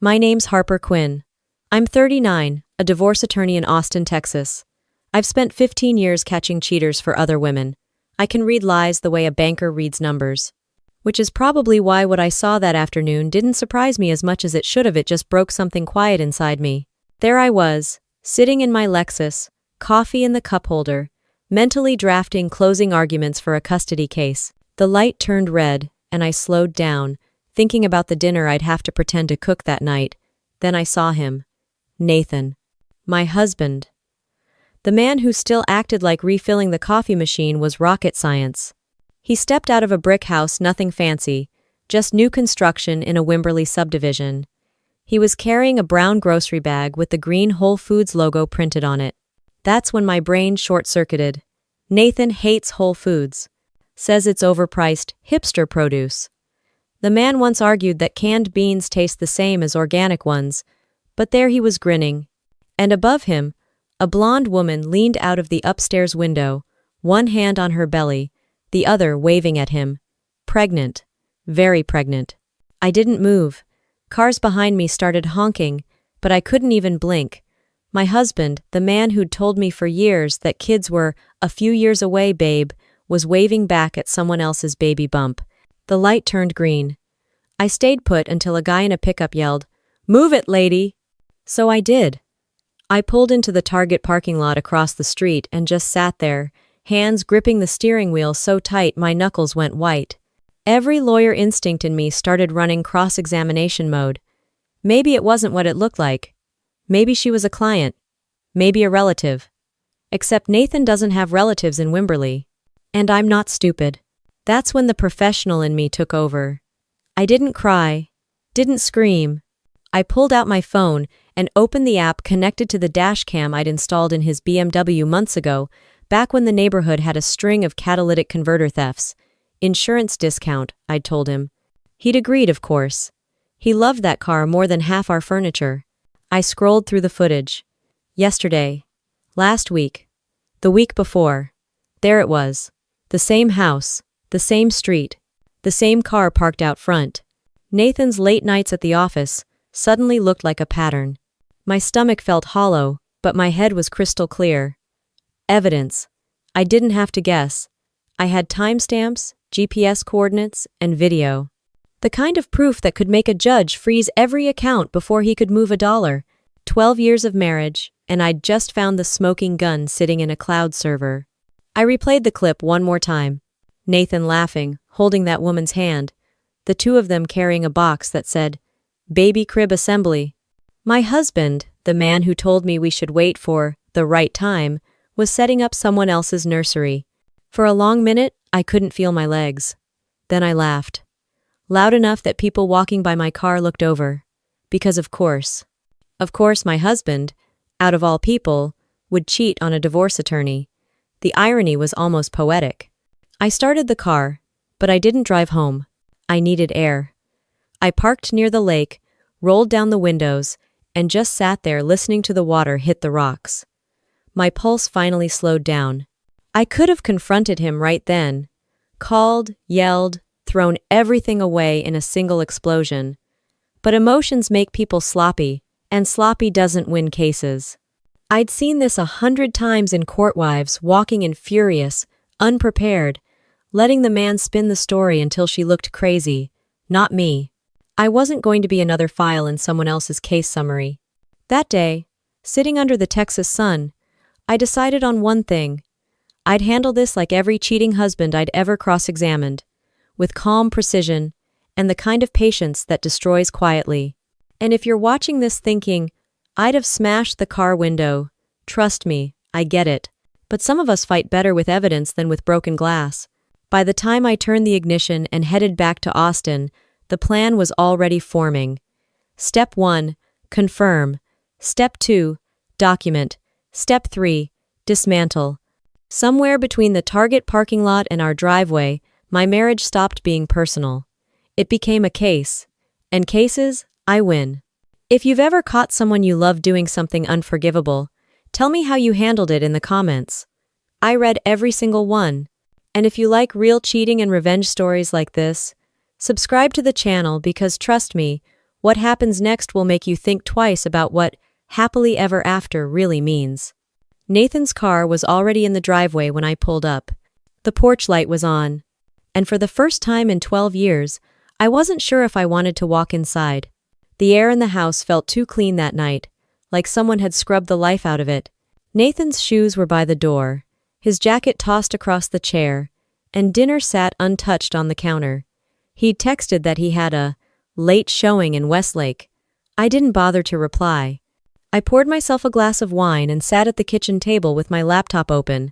My name's Harper Quinn. I'm 39, a divorce attorney in Austin, Texas. I've spent 15 years catching cheaters for other women. I can read lies the way a banker reads numbers. Which is probably why what I saw that afternoon didn't surprise me as much as it should have. It just broke something quiet inside me. There I was, sitting in my Lexus, coffee in the cup holder, mentally drafting closing arguments for a custody case. The light turned red, and I slowed down, thinking about the dinner I'd have to pretend to cook that night. Then I saw him. Nathan. My husband. The man who still acted like refilling the coffee machine was rocket science. He stepped out of a brick house, nothing fancy, just new construction in a Wimberley subdivision. He was carrying a brown grocery bag with the green Whole Foods logo printed on it. That's when my brain short-circuited. Nathan hates Whole Foods. Says it's overpriced, hipster produce. The man once argued that canned beans taste the same as organic ones, but there he was grinning. And above him, a blonde woman leaned out of the upstairs window, one hand on her belly, the other waving at him. Pregnant. Very pregnant. I didn't move. Cars behind me started honking, but I couldn't even blink. My husband, the man who'd told me for years that kids were a few years away, babe, was waving back at someone else's baby bump. The light turned green. I stayed put until a guy in a pickup yelled, "Move it, lady!" So I did. I pulled into the Target parking lot across the street and just sat there, hands gripping the steering wheel so tight my knuckles went white. Every lawyer instinct in me started running cross-examination mode. Maybe it wasn't what it looked like. Maybe she was a client. Maybe a relative. Except Nathan doesn't have relatives in Wimberley. And I'm not stupid. That's when the professional in me took over. I didn't cry. Didn't scream. I pulled out my phone and opened the app connected to the Dashcam I'd installed in his BMW months ago, back when the neighborhood had a string of catalytic converter thefts. Insurance discount, I'd told him. He'd agreed, of course. He loved that car more than half our furniture. I scrolled through the footage. Yesterday. Last week. The week before. There it was. The same house. The same street. The same car parked out front. Nathan's late nights at the office suddenly looked like a pattern. My stomach felt hollow, but my head was crystal clear. Evidence. I didn't have to guess. I had timestamps, GPS coordinates, and video. The kind of proof that could make a judge freeze every account before he could move a dollar. 12 years of marriage, and I'd just found the smoking gun sitting in a cloud server. I replayed the clip one more time. Nathan laughing, holding that woman's hand. The two of them carrying a box that said, "Baby Crib Assembly." My husband, the man who told me we should wait for the right time, was setting up someone else's nursery. For a long minute, I couldn't feel my legs. Then I laughed. Loud enough that people walking by my car looked over. Because of course, my husband, out of all people, would cheat on a divorce attorney. The irony was almost poetic. I started the car, but I didn't drive home. I needed air. I parked near the lake, rolled down the windows, and just sat there listening to the water hit the rocks. My pulse finally slowed down. I could have confronted him right then, called, yelled, thrown everything away in a single explosion. But emotions make people sloppy, and sloppy doesn't win cases. I'd seen this 100 times in court, wives walking in furious, unprepared, letting the man spin the story until she looked crazy. Not me. I wasn't going to be another file in someone else's case summary. That day, sitting under the Texas sun, I decided on one thing. I'd handle this like every cheating husband I'd ever cross-examined, with calm precision and the kind of patience that destroys quietly. And if you're watching this thinking, I'd have smashed the car window, trust me, I get it. But some of us fight better with evidence than with broken glass. By the time I turned the ignition and headed back to Austin, the plan was already forming. Step 1, confirm. Step 2, document. Step 3, dismantle. Somewhere between the Target parking lot and our driveway, my marriage stopped being personal. It became a case. And cases, I win. If you've ever caught someone you love doing something unforgivable, tell me how you handled it in the comments. I read every single one. And if you like real cheating and revenge stories like this, subscribe to the channel because trust me, What happens next will make you think twice about what happily ever after really means. Nathan's car was already in the driveway when I pulled up. The porch light was on. And for the first time in 12 years, I wasn't sure if I wanted to walk inside. The air in the house felt too clean that night, like someone had scrubbed the life out of it. Nathan's shoes were by the door, his jacket tossed across the chair, and dinner sat untouched on the counter. He'd texted that he had a late showing in Westlake. I didn't bother to reply. I poured myself a glass of wine and sat at the kitchen table with my laptop open.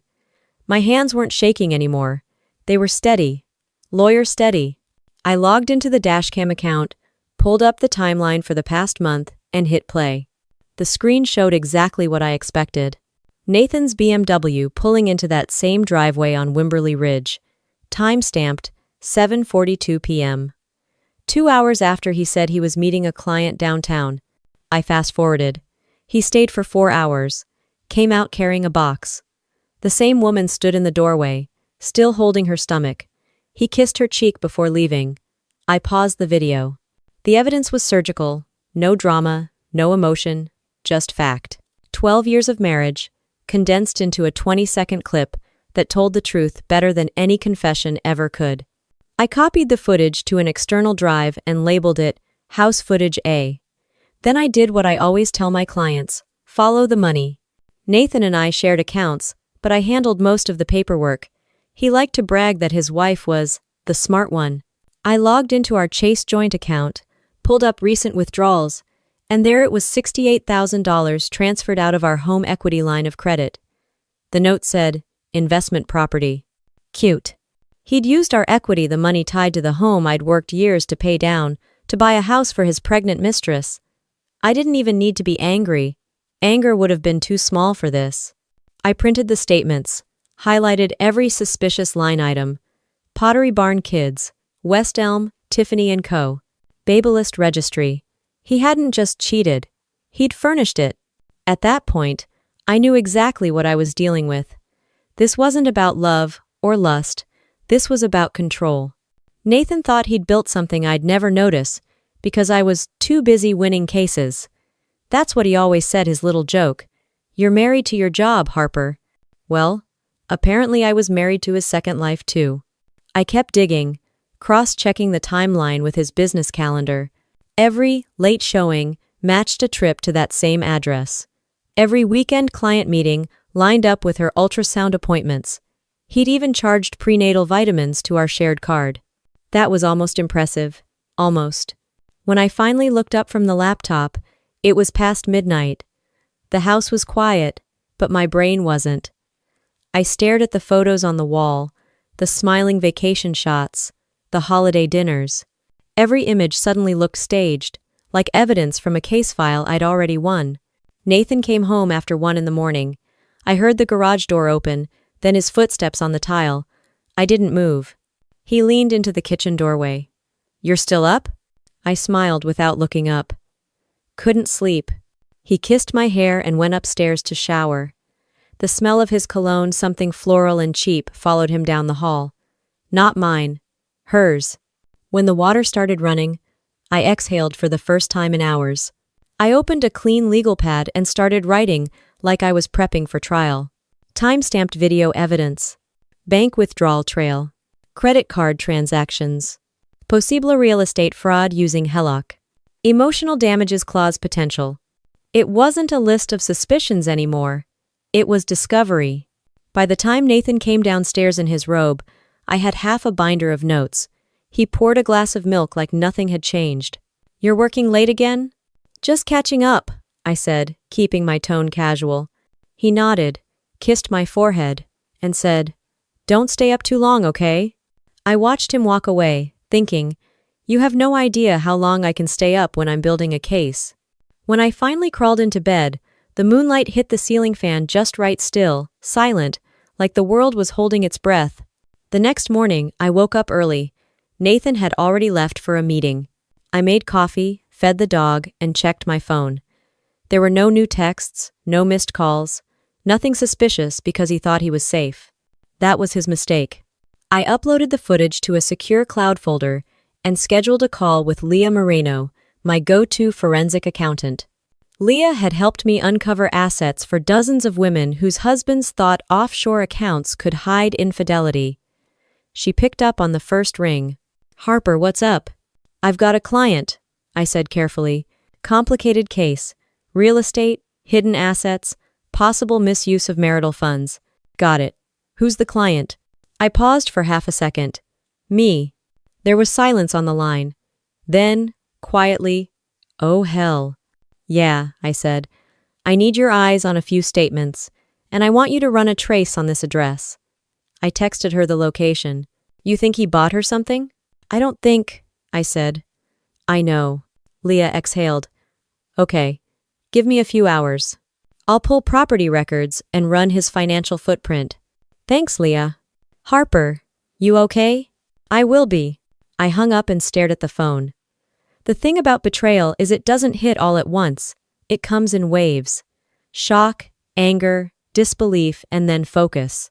My hands weren't shaking anymore. They were steady. Lawyer steady. I logged into the Dashcam account, pulled up the timeline for the past month, and hit play. The screen showed exactly what I expected. Nathan's BMW pulling into that same driveway on Wimberley Ridge. Time-stamped 7:42 p.m. 2 hours after he said he was meeting a client downtown. I fast-forwarded. He stayed for 4 hours. Came out carrying a box. The same woman stood in the doorway, still holding her stomach. He kissed her cheek before leaving. I paused the video. The evidence was surgical. No drama, no emotion, just fact. 12 years of marriage, condensed into a 20-second clip that told the truth better than any confession ever could. I copied the footage to an external drive and labeled it House Footage A. Then I did what I always tell my clients, follow the money. Nathan and I shared accounts, but I handled most of the paperwork. He liked to brag that his wife was the smart one. I logged into our Chase joint account, pulled up recent withdrawals, and there it was $68,000 transferred out of our home equity line of credit. The note said, investment property. Cute. He'd used our equity, the money tied to the home I'd worked years to pay down, to buy a house for his pregnant mistress. I didn't even need to be angry. Anger would have been too small for this. I printed the statements, highlighted every suspicious line item. Pottery Barn Kids, West Elm, Tiffany & Co. Babelist Registry. He hadn't just cheated. He'd furnished it. At that point, I knew exactly what I was dealing with. This wasn't about love or lust. This was about control. Nathan thought he'd built something I'd never notice because I was too busy winning cases. That's what he always said, his little joke. You're married to your job, Harper. Well, apparently I was married to his second life too. I kept digging, cross-checking the timeline with his business calendar. Every late showing matched a trip to that same address. Every weekend client meeting lined up with her ultrasound appointments. He'd even charged prenatal vitamins to our shared card. That was almost impressive. Almost. When I finally looked up from the laptop, it was past midnight. The house was quiet, but my brain wasn't. I stared at the photos on the wall, the smiling vacation shots, the holiday dinners. Every image suddenly looked staged, like evidence from a case file I'd already won. Nathan came home after 1 in the morning. I heard the garage door open, then his footsteps on the tile. I didn't move. He leaned into the kitchen doorway. You're still up? I smiled without looking up. Couldn't sleep. He kissed my hair and went upstairs to shower. The smell of his cologne, something floral and cheap, followed him down the hall. Not mine. Hers. When the water started running, I exhaled for the first time in hours. I opened a clean legal pad and started writing like I was prepping for trial. Time-stamped video evidence. Bank withdrawal trail. Credit card transactions. Possible real estate fraud using HELOC. Emotional damages clause potential. It wasn't a list of suspicions anymore. It was discovery. By the time Nathan came downstairs in his robe, I had half a binder of notes. He poured a glass of milk like nothing had changed. You're working late again? Just catching up, I said, keeping my tone casual. He nodded, kissed my forehead, and said, Don't stay up too long, okay? I watched him walk away, thinking, You have no idea how long I can stay up when I'm building a case. When I finally crawled into bed, the moonlight hit the ceiling fan just right, still, silent, like the world was holding its breath. The next morning, I woke up early. Nathan had already left for a meeting. I made coffee, fed the dog, and checked my phone. There were no new texts, no missed calls, nothing suspicious because he thought he was safe. That was his mistake. I uploaded the footage to a secure cloud folder and scheduled a call with Leah Moreno, my go-to forensic accountant. Leah had helped me uncover assets for dozens of women whose husbands thought offshore accounts could hide infidelity. She picked up on the first ring. "Harper, what's up?" "I've got a client," I said carefully. "Complicated case. Real estate, hidden assets, possible misuse of marital funds." "Got it. Who's the client?" I paused for half a second. "Me." There was silence on the line. Then, quietly, "Oh hell." "Yeah," I said. "I need your eyes on a few statements, and I want you to run a trace on this address." I texted her the location. "You think he bought her something?" "I don't think," I said. "I know." Leah exhaled. "Okay. Give me a few hours. I'll pull property records and run his financial footprint." "Thanks, Leah." "Harper, you okay?" "I will be." I hung up and stared at the phone. The thing about betrayal is it doesn't hit all at once. It comes in waves. Shock, anger, disbelief, and then focus.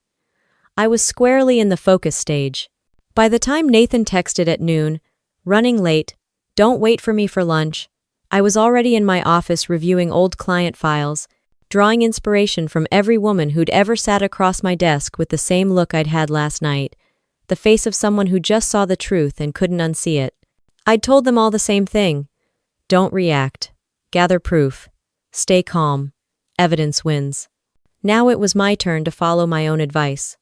I was squarely in the focus stage. By the time Nathan texted at noon, "Running late, don't wait for me for lunch," I was already in my office reviewing old client files, drawing inspiration from every woman who'd ever sat across my desk with the same look I'd had last night, the face of someone who just saw the truth and couldn't unsee it. I'd told them all the same thing. Don't react. Gather proof. Stay calm. Evidence wins. Now it was my turn to follow my own advice.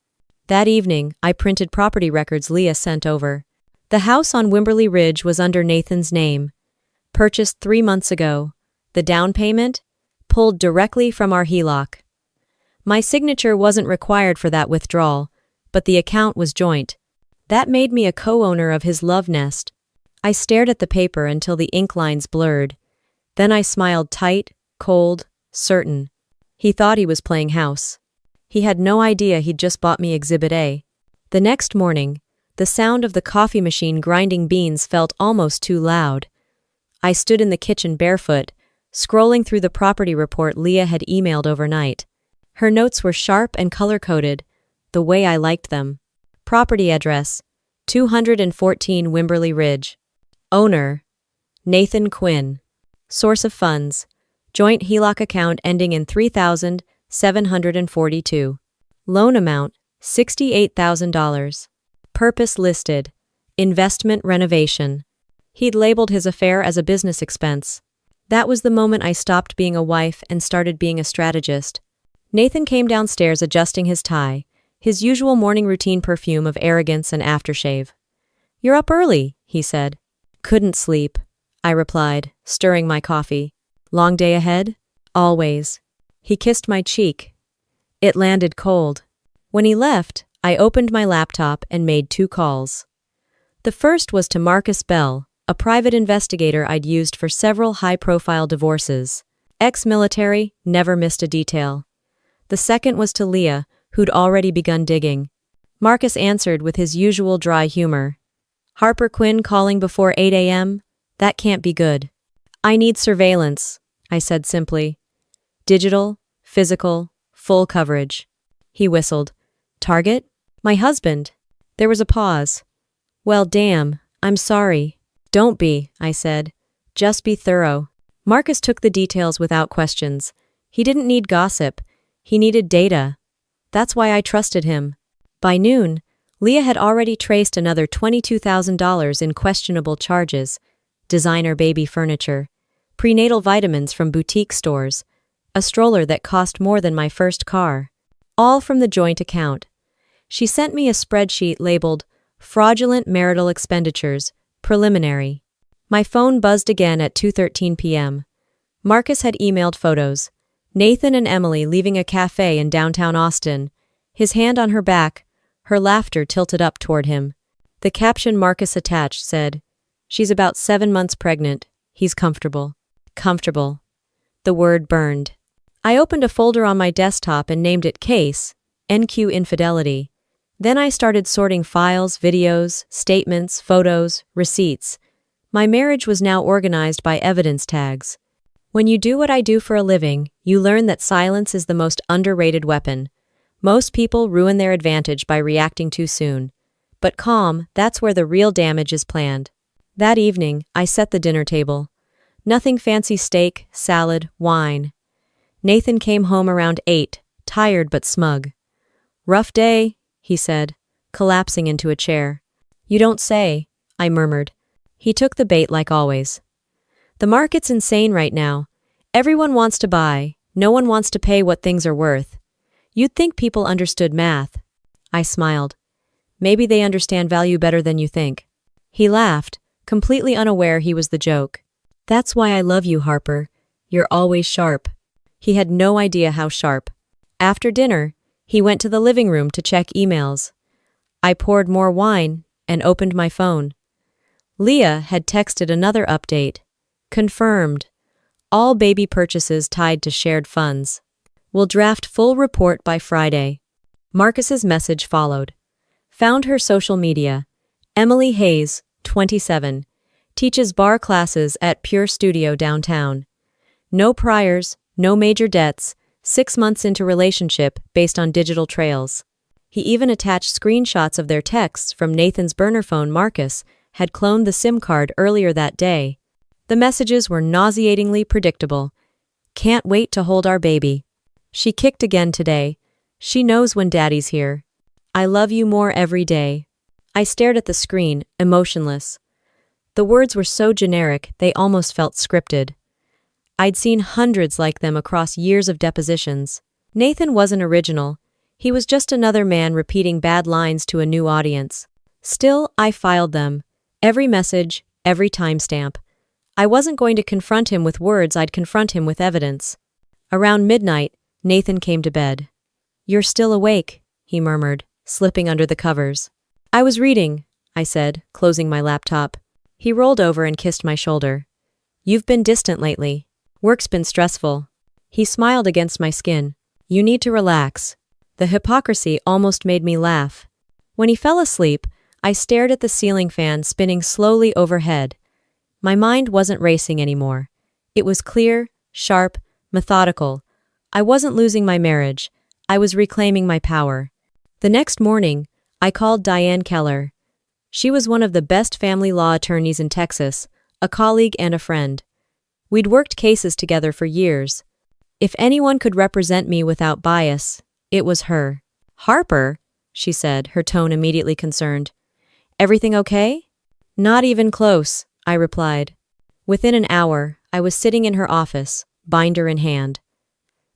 That evening, I printed property records Leah sent over. The house on Wimberley Ridge was under Nathan's name. Purchased 3 months ago. The down payment? Pulled directly from our HELOC. My signature wasn't required for that withdrawal, but the account was joint. That made me a co-owner of his love nest. I stared at the paper until the ink lines blurred. Then I smiled tight, cold, certain. He thought he was playing house. He had no idea he'd just bought me Exhibit A. The next morning, the sound of the coffee machine grinding beans felt almost too loud. I stood in the kitchen barefoot, scrolling through the property report Leah had emailed overnight. Her notes were sharp and color-coded, the way I liked them. Property address, 214 Wimberley Ridge. Owner, Nathan Quinn. Source of funds, joint HELOC account ending in 3,742. Loan amount, $68,000. Purpose listed, investment renovation. He'd labeled his affair as a business expense. That was the moment I stopped being a wife and started being a strategist. Nathan came downstairs adjusting his tie, his usual morning routine perfume of arrogance and aftershave. "You're up early," he said. "Couldn't sleep," I replied, stirring my coffee. "Long day ahead?" "Always." He kissed my cheek. It landed cold. When he left, I opened my laptop and made 2 calls. The first was to Marcus Bell, a private investigator I'd used for several high-profile divorces. Ex-military, never missed a detail. The second was to Leah, who'd already begun digging. Marcus answered with his usual dry humor. "Harper Quinn calling before 8 a.m.? That can't be good." "I need surveillance," I said simply. "Digital, physical, full coverage." He whistled. "Target?" "My husband." There was a pause. "Well, damn, I'm sorry." "Don't be," I said. "Just be thorough." Marcus took the details without questions. He didn't need gossip. He needed data. That's why I trusted him. By noon, Leah had already traced another $22,000 in questionable charges: designer baby furniture, prenatal vitamins from boutique stores, a stroller that cost more than my first car. All from the joint account. She sent me a spreadsheet labeled Fraudulent Marital Expenditures, Preliminary. My phone buzzed again at 2:13 p.m. Marcus had emailed photos. Nathan and Emily leaving a cafe in downtown Austin, his hand on her back, her laughter tilted up toward him. The caption Marcus attached said, "She's about 7 months pregnant. He's comfortable." Comfortable. The word burned. I opened a folder on my desktop and named it Case, NQ Infidelity. Then I started sorting files, videos, statements, photos, receipts. My marriage was now organized by evidence tags. When you do what I do for a living, you learn that silence is the most underrated weapon. Most people ruin their advantage by reacting too soon. But calm, that's where the real damage is planned. That evening, I set the dinner table. Nothing fancy: steak, salad, wine. Nathan came home around 8, tired but smug. "Rough day," he said, collapsing into a chair. "You don't say," I murmured. He took the bait like always. "The market's insane right now. Everyone wants to buy, no one wants to pay what things are worth. You'd think people understood math." I smiled. "Maybe they understand value better than you think." He laughed, completely unaware he was the joke. "That's why I love you, Harper. You're always sharp." He had no idea how sharp. After dinner, he went to the living room to check emails. I poured more wine and opened my phone. Leah had texted another update. Confirmed. All baby purchases tied to shared funds. Will draft full report by Friday. Marcus's message followed. Found her social media. Emily Hayes, 27. Teaches bar classes at Pure Studio downtown. No priors, no major debts, 6 months into relationship based on digital trails. He even attached screenshots of their texts from Nathan's burner phone. Marcus had cloned the SIM card earlier that day. The messages were nauseatingly predictable. "Can't wait to hold our baby. She kicked again today. She knows when daddy's here. I love you more every day." I stared at the screen, emotionless. The words were so generic, they almost felt scripted. I'd seen hundreds like them across years of depositions. Nathan wasn't original. He was just another man repeating bad lines to a new audience. Still, I filed them. Every message, every timestamp. I wasn't going to confront him with words, I'd confront him with evidence. Around midnight, Nathan came to bed. "You're still awake," he murmured, slipping under the covers. "I was reading," I said, closing my laptop. He rolled over and kissed my shoulder. "You've been distant lately. Work's been stressful." He smiled against my skin. "You need to relax." The hypocrisy almost made me laugh. When he fell asleep, I stared at the ceiling fan spinning slowly overhead. My mind wasn't racing anymore. It was clear, sharp, methodical. I wasn't losing my marriage. I was reclaiming my power. The next morning, I called Diane Keller. She was one of the best family law attorneys in Texas, a colleague and a friend. We'd worked cases together for years. If anyone could represent me without bias, it was her. "Harper," she said, her tone immediately concerned. "Everything okay?" "Not even close," I replied. Within an hour, I was sitting in her office, binder in hand.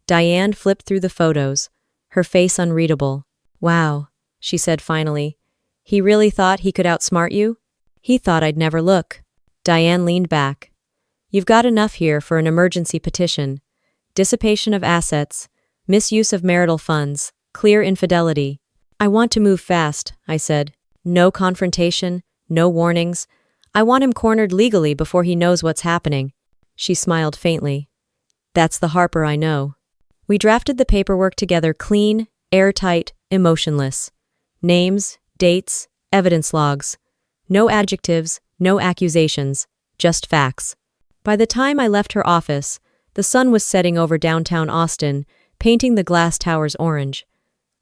Diane flipped through the photos, her face unreadable. "Wow," she said finally. "He really thought he could outsmart you? He thought I'd never look." Diane leaned back. "You've got enough here for an emergency petition. Dissipation of assets, misuse of marital funds, clear infidelity." "I want to move fast," I said. "No confrontation, no warnings. I want him cornered legally before he knows what's happening." She smiled faintly. "That's the Harper I know." We drafted the paperwork together, clean, airtight, emotionless. Names, dates, evidence logs. No adjectives, no accusations, just facts. By the time I left her office, the sun was setting over downtown Austin, painting the glass towers orange.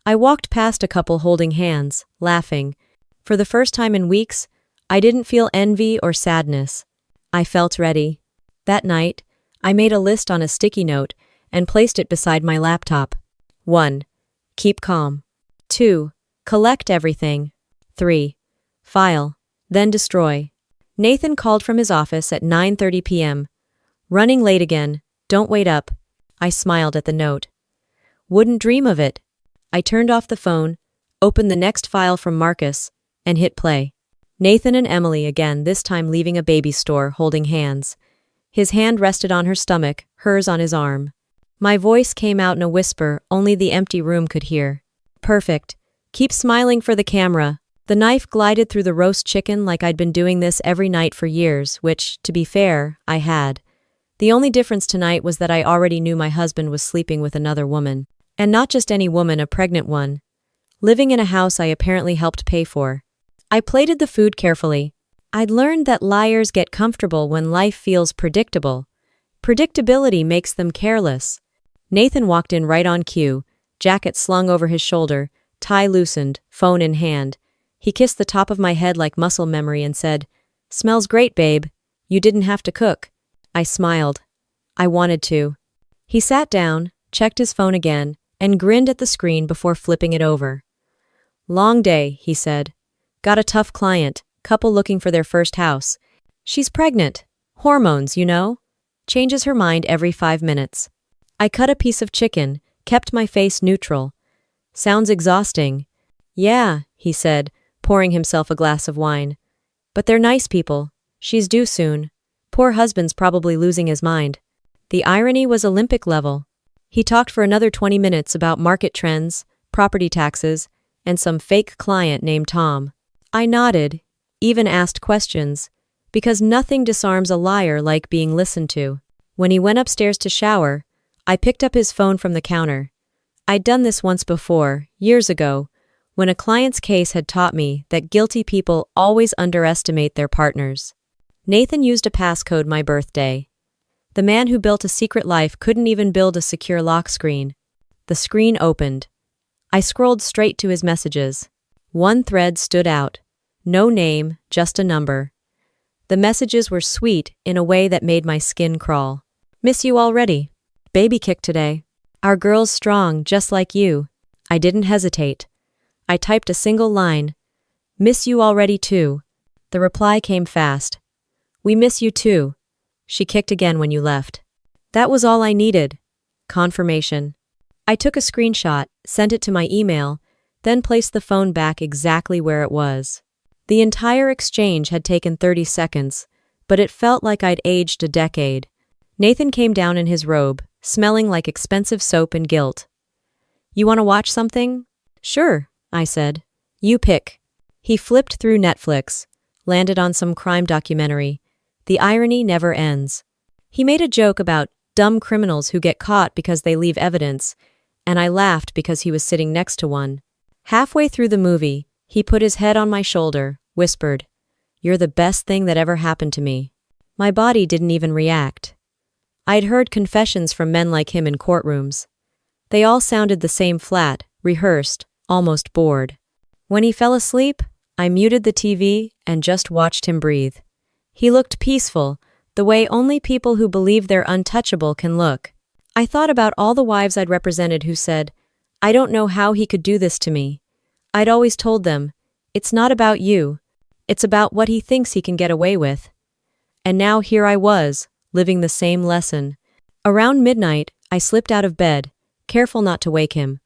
I walked past a couple holding hands, laughing. For the first time in weeks, I didn't feel envy or sadness. I felt ready. That night, I made a list on a sticky note and placed it beside my laptop. 1. Keep calm. 2. Collect everything. 3. File, then destroy. Nathan called from his office at 9:30 p.m. "Running late again. Don't wait up." I smiled at the note. "Wouldn't dream of it." I turned off the phone, opened the next file from Marcus, and hit play. Nathan and Emily again, this time leaving a baby store, holding hands. His hand rested on her stomach, hers on his arm. My voice came out in a whisper only the empty room could hear. "Perfect. Keep smiling for the camera." The knife glided through the roast chicken like I'd been doing this every night for years, which, to be fair, I had. The only difference tonight was that I already knew my husband was sleeping with another woman. And not just any woman, a pregnant one. Living in a house I apparently helped pay for. I plated the food carefully. I'd learned that liars get comfortable when life feels predictable. Predictability makes them careless. Nathan walked in right on cue, jacket slung over his shoulder, tie loosened, phone in hand. He kissed the top of my head like muscle memory and said, "Smells great, babe. You didn't have to cook." I smiled. I wanted to. He sat down, checked his phone again, and grinned at the screen before flipping it over. Long day, he said. Got a tough client, couple looking for their first house. She's pregnant. Hormones, you know? Changes her mind every 5 minutes. I cut a piece of chicken, kept my face neutral. Sounds exhausting. Yeah, he said, pouring himself a glass of wine. But they're nice people. She's due soon. Poor husband's probably losing his mind. The irony was Olympic level. He talked for another 20 minutes about market trends, property taxes, and some fake client named Tom. I nodded, even asked questions, because nothing disarms a liar like being listened to. When he went upstairs to shower, I picked up his phone from the counter. I'd done this once before, years ago, when a client's case had taught me that guilty people always underestimate their partners. Nathan used a passcode my birthday. The man who built a secret life couldn't even build a secure lock screen. The screen opened. I scrolled straight to his messages. One thread stood out. No name, just a number. The messages were sweet in a way that made my skin crawl. Miss you already. Baby kick today. Our girl's strong, just like you. I didn't hesitate. I typed a single line. Miss you already too. The reply came fast. We miss you too. She kicked again when you left. That was all I needed. Confirmation. I took a screenshot, sent it to my email, then placed the phone back exactly where it was. The entire exchange had taken 30 seconds, but it felt like I'd aged a decade. Nathan came down in his robe, smelling like expensive soap and guilt. You want to watch something? Sure, I said. You pick. He flipped through Netflix, landed on some crime documentary. The irony never ends. He made a joke about dumb criminals who get caught because they leave evidence, and I laughed because he was sitting next to one. Halfway through the movie, he put his head on my shoulder, whispered, You're the best thing that ever happened to me. My body didn't even react. I'd heard confessions from men like him in courtrooms. They all sounded the same flat, rehearsed, almost bored. When he fell asleep, I muted the TV and just watched him breathe. He looked peaceful, the way only people who believe they're untouchable can look. I thought about all the wives I'd represented who said, I don't know how he could do this to me. I'd always told them, it's not about you. It's about what he thinks he can get away with. And now here I was, living the same lesson. Around midnight, I slipped out of bed, careful not to wake him.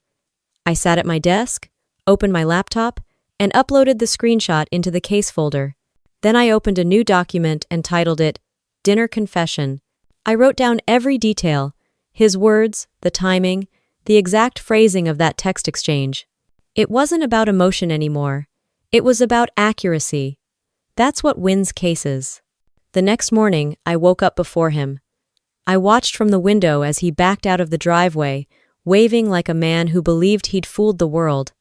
I sat at my desk, opened my laptop, and uploaded the screenshot into the case folder. Then I opened a new document and titled it, Dinner Confession. I wrote down every detail, his words, the timing, the exact phrasing of that text exchange. It wasn't about emotion anymore. It was about accuracy. That's what wins cases. The next morning, I woke up before him. I watched from the window as he backed out of the driveway, waving like a man who believed he'd fooled the world.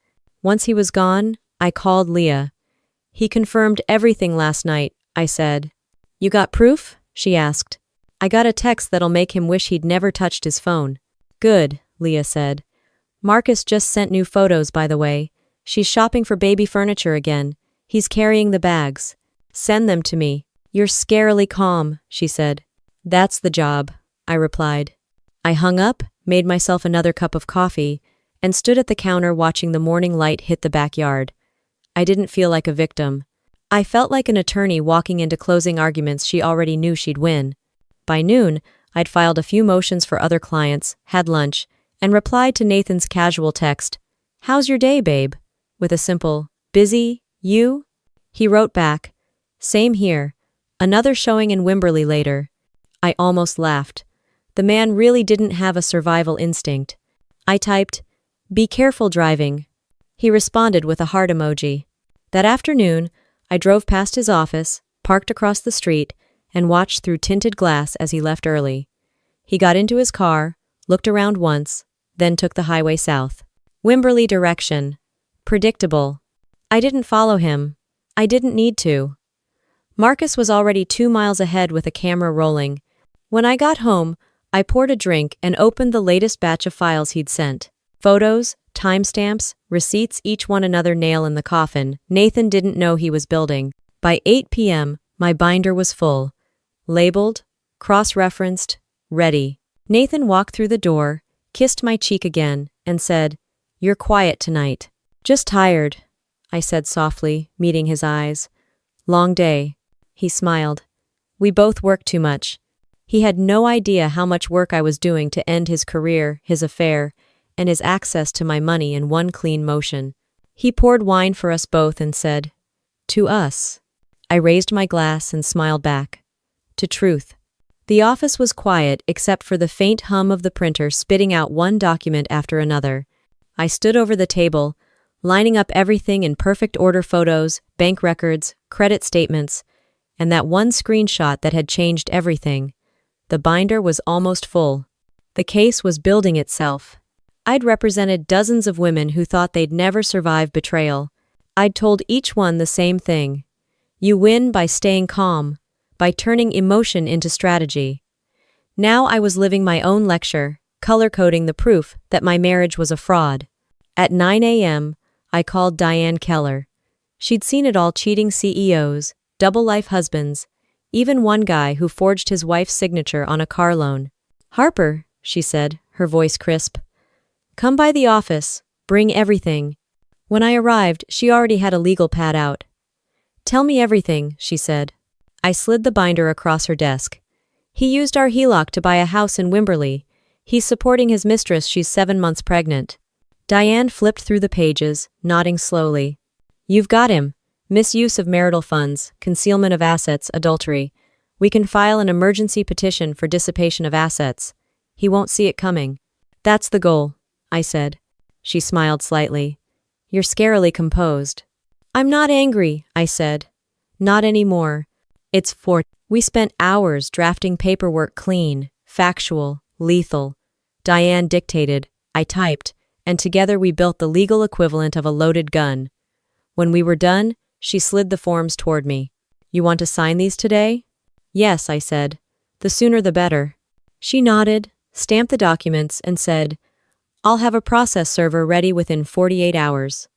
Once he was gone, I called Leah. He confirmed everything last night, I said. You got proof? She asked. I got a text that'll make him wish he'd never touched his phone. Good, Leah said. Marcus just sent new photos, by the way. She's shopping for baby furniture again. He's carrying the bags. Send them to me. You're scarily calm, she said. That's the job, I replied. I hung up, made myself another cup of coffee, and stood at the counter watching the morning light hit the backyard. I didn't feel like a victim. I felt like an attorney walking into closing arguments she already knew she'd win. By noon, I'd filed a few motions for other clients, had lunch, and replied to Nathan's casual text, How's your day, babe? With a simple, busy, you? He wrote back, Same here. Another showing in Wimberley later. I almost laughed. The man really didn't have a survival instinct. I typed, Be careful driving. He responded with a heart emoji. That afternoon, I drove past his office, parked across the street, and watched through tinted glass as he left early. He got into his car, looked around once, then took the highway south. Wimberley direction. Predictable. I didn't follow him. I didn't need to. Marcus was already 2 miles ahead with a camera rolling. When I got home, I poured a drink and opened the latest batch of files he'd sent. Photos, timestamps, receipts, each one another nail in the coffin Nathan didn't know he was building. By 8 p.m., my binder was full. Labeled, cross-referenced, ready. Nathan walked through the door, kissed my cheek again, and said, "You're quiet tonight." "Just tired," I said softly, meeting his eyes. "Long day." He smiled. "We both work too much." He had no idea how much work I was doing to end his career, his affair, and his access to my money in one clean motion. He poured wine for us both and said, "To us." I raised my glass and smiled back. "To truth." The office was quiet except for the faint hum of the printer spitting out one document after another. I stood over the table, lining up everything in perfect order: photos, bank records, credit statements, and that one screenshot that had changed everything. The binder was almost full. The case was building itself. I'd represented dozens of women who thought they'd never survive betrayal. I'd told each one the same thing. You win by staying calm, by turning emotion into strategy. Now I was living my own lecture, color-coding the proof that my marriage was a fraud. At 9 a.m., I called Diane Keller. She'd seen it all: cheating CEOs, double-life husbands, even one guy who forged his wife's signature on a car loan. "Harper," she said, her voice crisp. "Come by the office. Bring everything." When I arrived, she already had a legal pad out. "Tell me everything," she said. I slid the binder across her desk. "He used our HELOC to buy a house in Wimberley. He's supporting his mistress. She's 7 months pregnant." Diane flipped through the pages, nodding slowly. "You've got him. Misuse of marital funds, concealment of assets, adultery. We can file an emergency petition for dissipation of assets. He won't see it coming." "That's the goal," I said. She smiled slightly. "You're scarily composed." "I'm not angry," I said. "Not anymore. It's for..." We spent hours drafting paperwork: clean, factual, lethal. Diane dictated, I typed, and together we built the legal equivalent of a loaded gun. When we were done, she slid the forms toward me. "You want to sign these today?" "Yes," I said. "The sooner the better." She nodded, stamped the documents, and said, "I'll have a process server ready within 48 hours.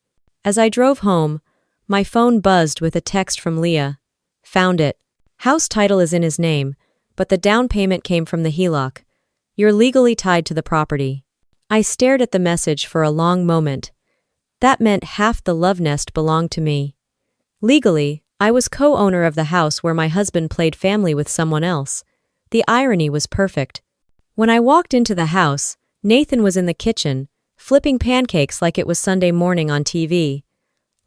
As I drove home, my phone buzzed with a text from Leah. "Found it. House title is in his name, but the down payment came from the HELOC. You're legally tied to the property." I stared at the message for a long moment. That meant half the love nest belonged to me. Legally, I was co-owner of the house where my husband played family with someone else. The irony was perfect. When I walked into the house, Nathan was in the kitchen, flipping pancakes like it was Sunday morning on TV.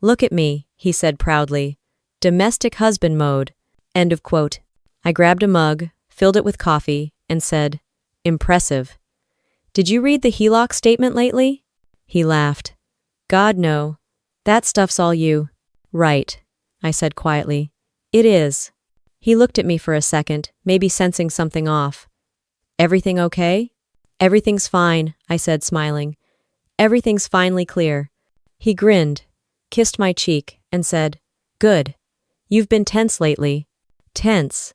"Look at me," he said proudly. "Domestic husband mode." End of quote. I grabbed a mug, filled it with coffee, and said, "Impressive. Did you read the HELOC statement lately?" He laughed. "God, no. That stuff's all you." "Right," I said quietly. "It is." He looked at me for a second, maybe sensing something off. "Everything okay?" "Everything's fine," I said, smiling. "Everything's finally clear." He grinned, kissed my cheek, and said, "Good. You've been tense lately." Tense.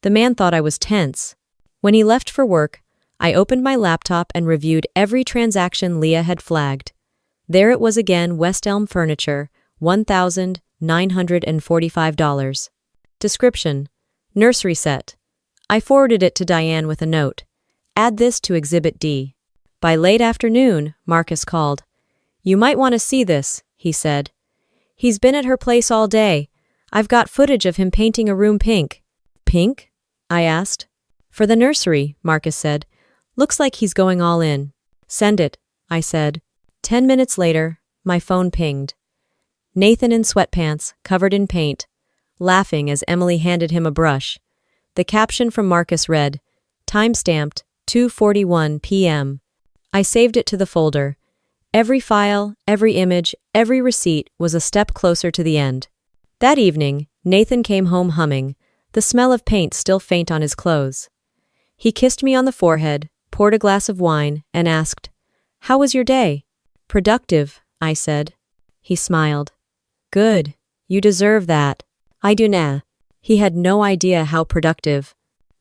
The man thought I was tense. When he left for work, I opened my laptop and reviewed every transaction Leah had flagged. There it was again: West Elm Furniture, $1,945. Description: nursery set. I forwarded it to Diane with a note. "Add this to Exhibit D." By late afternoon, Marcus called. "You might want to see this," he said. "He's been at her place all day. I've got footage of him painting a room pink." "Pink?" I asked. "For the nursery," Marcus said. "Looks like he's going all in." "Send it," I said. 10 minutes later, my phone pinged. Nathan in sweatpants, covered in paint, laughing as Emily handed him a brush. The caption from Marcus read, "Time-stamped, 2:41 p.m. I saved it to the folder. Every file, every image, every receipt was a step closer to the end. That evening, Nathan came home humming, the smell of paint still faint on his clothes. He kissed me on the forehead, poured a glass of wine, and asked, "How was your day?" "Productive," I said. He smiled. "Good. You deserve that." "I do now." He had no idea how productive.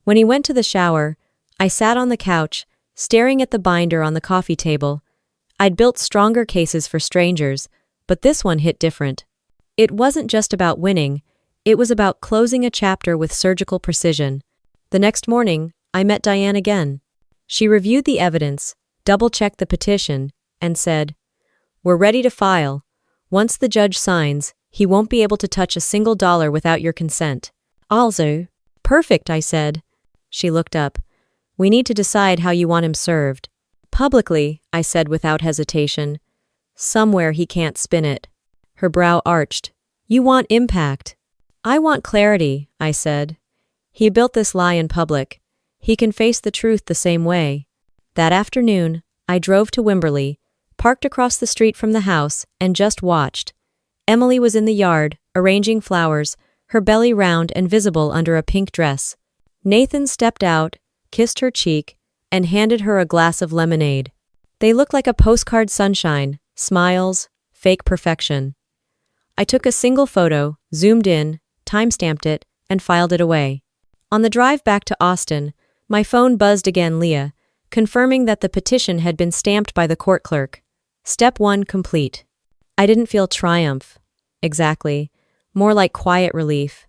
When he went to the shower, I sat on the couch, staring at the binder on the coffee table. I'd built stronger cases for strangers, but this one hit different. It wasn't just about winning, it was about closing a chapter with surgical precision. The next morning, I met Diane again. She reviewed the evidence, double-checked the petition, and said, "We're ready to file. Once the judge signs, he won't be able to touch a single dollar without your consent." "Also." "Perfect," I said. She looked up. "We need to decide how you want him served." "Publicly," I said without hesitation. "Somewhere he can't spin it." Her brow arched. "You want impact." "I want clarity," I said. "He built this lie in public. He can face the truth the same way." That afternoon, I drove to Wimberley, parked across the street from the house, and just watched. Emily was in the yard, arranging flowers, her belly round and visible under a pink dress. Nathan stepped out, kissed her cheek, and handed her a glass of lemonade. They looked like a postcard sunshine, smiles, fake perfection. I took a single photo, zoomed in, timestamped it, and filed it away. On the drive back to Austin, my phone buzzed again, Leah, confirming that the petition had been stamped by the court clerk. Step 1 complete. I didn't feel triumph. Exactly. More like quiet relief.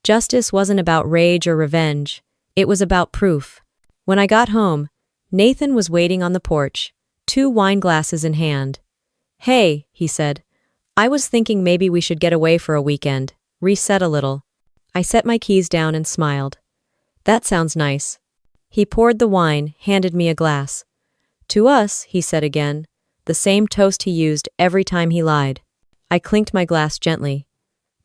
Justice wasn't about rage or revenge. It was about proof. When I got home, Nathan was waiting on the porch, 2 wine glasses in hand. "Hey," he said. "I was thinking maybe we should get away for a weekend, reset a little." I set my keys down and smiled. "That sounds nice." He poured the wine, handed me a glass. "To us," he said again, the same toast he used every time he lied. I clinked my glass gently.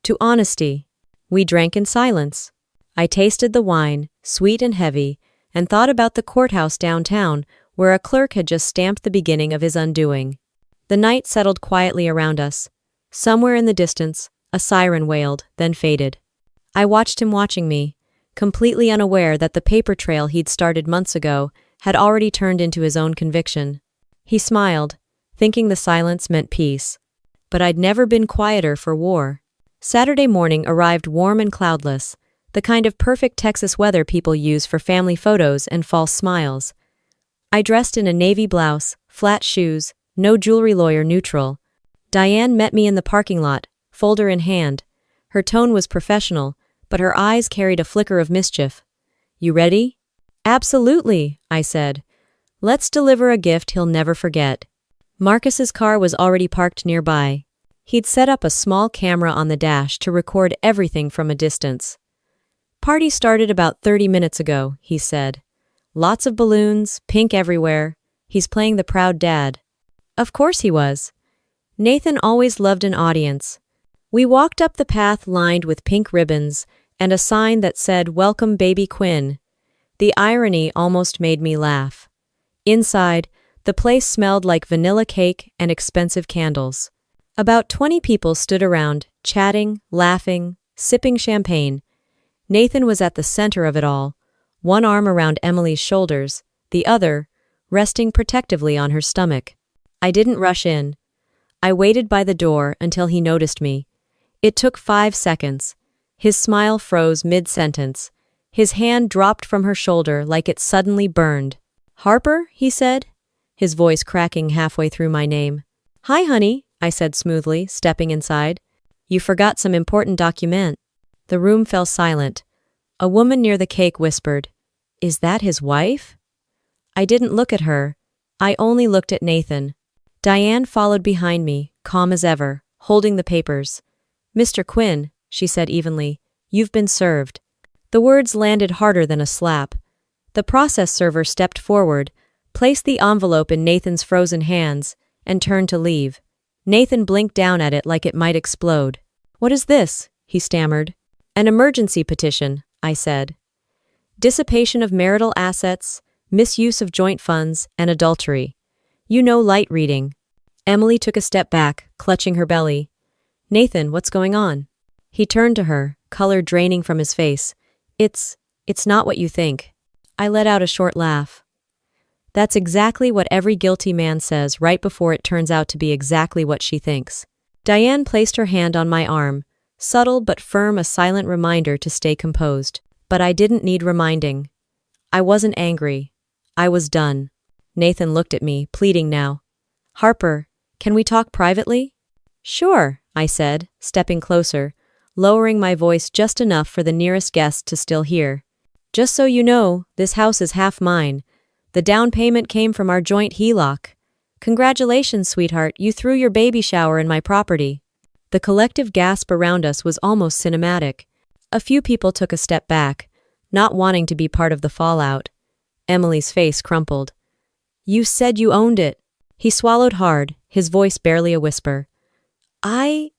"To honesty." We drank in silence. I tasted the wine, sweet and heavy, and thought about the courthouse downtown, where a clerk had just stamped the beginning of his undoing. The night settled quietly around us. Somewhere in the distance, a siren wailed, then faded. I watched him watching me, completely unaware that the paper trail he'd started months ago had already turned into his own conviction. He smiled, thinking the silence meant peace. But I'd never been quieter for war. Saturday morning arrived warm and cloudless, the kind of perfect Texas weather people use for family photos and false smiles. I dressed in a navy blouse, flat shoes, no jewelry, lawyer neutral. Diane met me in the parking lot, folder in hand. Her tone was professional, but her eyes carried a flicker of mischief. "You ready?" "Absolutely," I said. "Let's deliver a gift he'll never forget." Marcus's car was already parked nearby. He'd set up a small camera on the dash to record everything from a distance. "Party started about 30 minutes ago," he said. "Lots of balloons, pink everywhere. He's playing the proud dad." Of course he was. Nathan always loved an audience. We walked up the path lined with pink ribbons and a sign that said, "Welcome, baby Quinn." The irony almost made me laugh. Inside, the place smelled like vanilla cake and expensive candles. About 20 people stood around, chatting, laughing, sipping champagne. Nathan was at the center of it all, one arm around Emily's shoulders, the other resting protectively on her stomach. I didn't rush in. I waited by the door until he noticed me. It took 5 seconds. His smile froze mid-sentence. His hand dropped from her shoulder like it suddenly burned. "Harper?" he said, his voice cracking halfway through my name. "Hi, honey," I said smoothly, stepping inside. "You forgot some important document." The room fell silent. A woman near the cake whispered, "Is that his wife?" I didn't look at her. I only looked at Nathan. Diane followed behind me, calm as ever, holding the papers. "Mr. Quinn," she said evenly, "you've been served." The words landed harder than a slap. The process server stepped forward, placed the envelope in Nathan's frozen hands, and turned to leave. Nathan blinked down at it like it might explode. "What is this?" he stammered. "An emergency petition," I said. "Dissipation of marital assets, misuse of joint funds, and adultery. You know light reading." Emily took a step back, clutching her belly. "Nathan, what's going on?" He turned to her, color draining from his face. It's not what you think." I let out a short laugh. That's exactly what every guilty man says right before it turns out to be exactly what she thinks. Diane placed her hand on my arm, subtle but firm, a silent reminder to stay composed. But I didn't need reminding. I wasn't angry. I was done. Nathan looked at me, pleading now. "Harper, can we talk privately?" "Sure," I said, stepping closer, lowering my voice just enough for the nearest guest to still hear. Just so you know, this house is half mine. The down payment came from our joint HELOC. Congratulations, sweetheart, you threw your baby shower in my property. The collective gasp around us was almost cinematic. A few people took a step back, not wanting to be part of the fallout. Emily's face crumpled. You said you owned it. He swallowed hard, his voice barely a whisper. I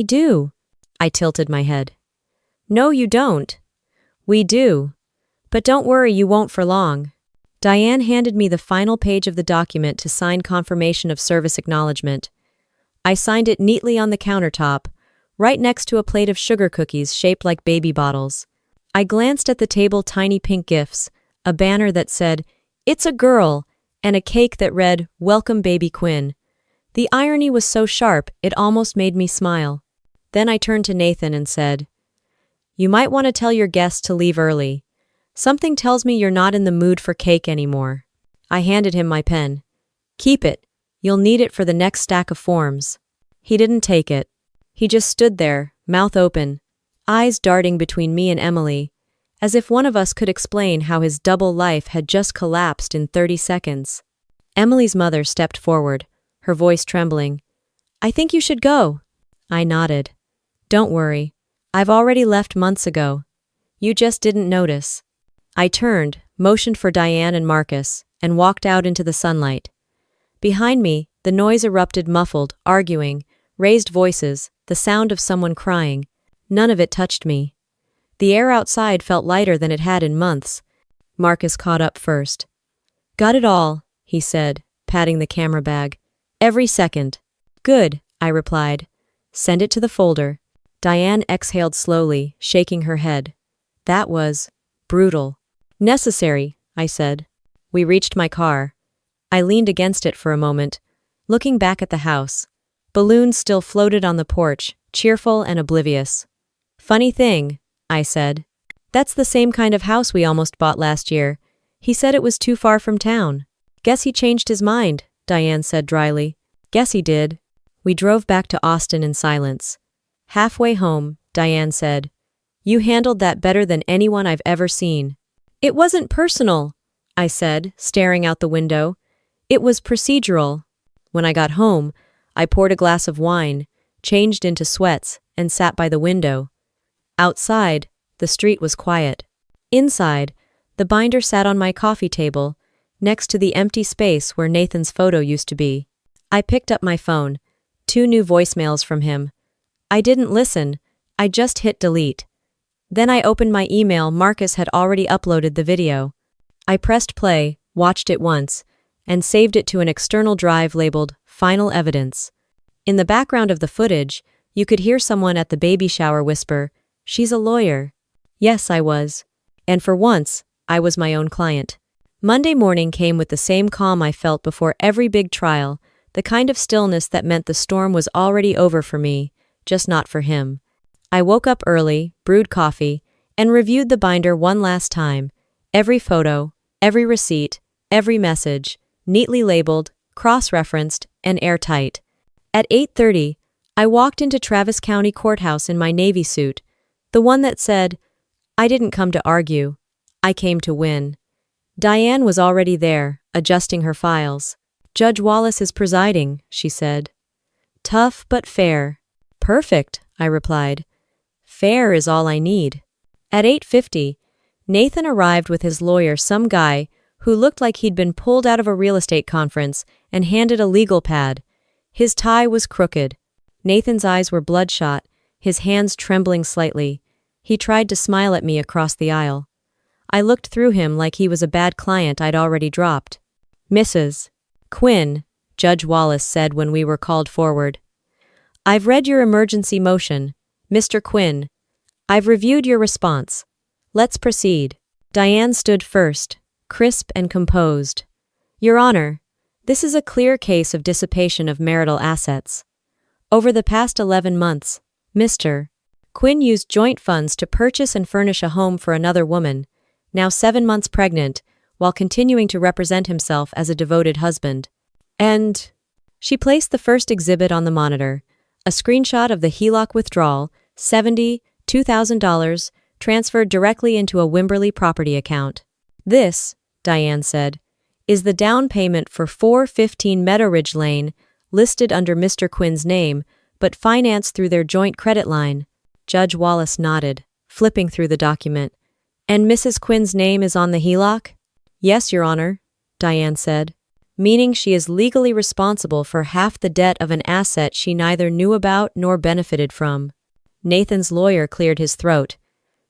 do. I tilted my head. No, you don't. We do. But don't worry, you won't for long. Diane handed me the final page of the document to sign confirmation of service acknowledgement. I signed it neatly on the countertop, right next to a plate of sugar cookies shaped like baby bottles. I glanced at the table tiny pink gifts, a banner that said, "It's a girl," and a cake that read, "Welcome Baby Quinn." The irony was so sharp, it almost made me smile. Then I turned to Nathan and said, "You might want to tell your guests to leave early. Something tells me you're not in the mood for cake anymore." I handed him my pen. "Keep it. You'll need it for the next stack of forms." He didn't take it. He just stood there, mouth open, eyes darting between me and Emily, as if one of us could explain how his double life had just collapsed in 30 seconds. Emily's mother stepped forward, her voice trembling. "I think you should go." I nodded. "Don't worry. I've already left months ago. You just didn't notice." I turned, motioned for Diane and Marcus, and walked out into the sunlight. Behind me, the noise erupted, muffled, arguing, raised voices, the sound of someone crying. None of it touched me. The air outside felt lighter than it had in months. Marcus caught up first. "Got it all," he said, patting the camera bag. "Every second." "Good," I replied. "Send it to the folder." Diane exhaled slowly, shaking her head. "That was brutal." "Necessary," I said. We reached my car. I leaned against it for a moment, looking back at the house. Balloons still floated on the porch, cheerful and oblivious. "Funny thing," I said. "That's the same kind of house we almost bought last year. He said it was too far from town." "Guess he changed his mind," Diane said dryly. "Guess he did." We drove back to Austin in silence. Halfway home, Diane said, "You handled that better than anyone I've ever seen." "It wasn't personal," I said, staring out the window. "It was procedural." When I got home, I poured a glass of wine, changed into sweats, and sat by the window. Outside, the street was quiet. Inside, the binder sat on my coffee table, next to the empty space where Nathan's photo used to be. I picked up my phone. 2 new voicemails from him. I didn't listen, I just hit delete. Then I opened my email. Marcus had already uploaded the video. I pressed play, watched it once, and saved it to an external drive labeled Final Evidence. In the background of the footage, you could hear someone at the baby shower whisper, "She's a lawyer." Yes, I was. And for once, I was my own client. Monday morning came with the same calm I felt before every big trial, the kind of stillness that meant the storm was already over for me, just not for him. I woke up early, brewed coffee, and reviewed the binder one last time. Every photo, every receipt, every message, neatly labeled, cross-referenced, and airtight. At 8:30, I walked into Travis County Courthouse in my Navy suit, the one that said, "I didn't come to argue. I came to win." Diane was already there, adjusting her files. "Judge Wallace is presiding," she said. "Tough but fair." "Perfect," I replied. "Fair is all I need." At 8:50, Nathan arrived with his lawyer, some guy who looked like he'd been pulled out of a real estate conference, and handed a legal pad. His tie was crooked. Nathan's eyes were bloodshot, his hands trembling slightly. He tried to smile at me across the aisle. I looked through him like he was a bad client I'd already dropped. "Mrs. Quinn," Judge Wallace said when we were called forward. "I've read your emergency motion. Mr. Quinn, I've reviewed your response. Let's proceed." Diane stood first, crisp and composed. "Your Honor, this is a clear case of dissipation of marital assets. Over the past 11 months, Mr. Quinn used joint funds to purchase and furnish a home for another woman, now 7 months pregnant, while continuing to represent himself as a devoted husband. And..." She placed the first exhibit on the monitor, a screenshot of the HELOC withdrawal, $72,000, transferred directly into a Wimberley property account. This, Diane said, is the down payment for 415 Meadowridge Lane, listed under Mr. Quinn's name, but financed through their joint credit line. Judge Wallace nodded, flipping through the document. And Mrs. Quinn's name is on the HELOC? Yes, Your Honor, Diane said, meaning she is legally responsible for half the debt of an asset she neither knew about nor benefited from. Nathan's lawyer cleared his throat.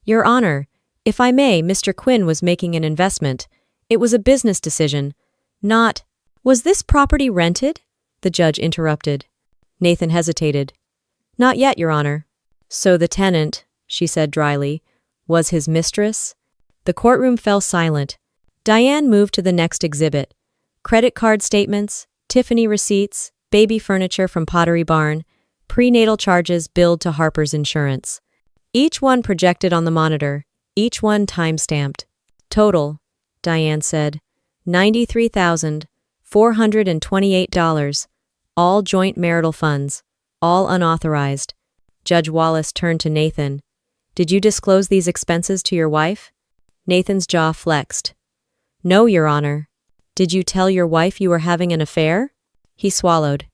Your Honor, if I may, Mr. Quinn was making an investment. It was a business decision, not— Was this property rented? The judge interrupted. Nathan hesitated. Not yet, Your Honor. So the tenant, she said dryly, was his mistress? The courtroom fell silent. Diane moved to the next exhibit. Credit card statements, Tiffany receipts, baby furniture from Pottery Barn, prenatal charges billed to Harper's Insurance. Each one projected on the monitor, each one time-stamped. Total, Diane said, $93,428, all joint marital funds, all unauthorized. Judge Wallace turned to Nathan. Did you disclose these expenses to your wife? Nathan's jaw flexed. No, Your Honor. Did you tell your wife you were having an affair? He swallowed.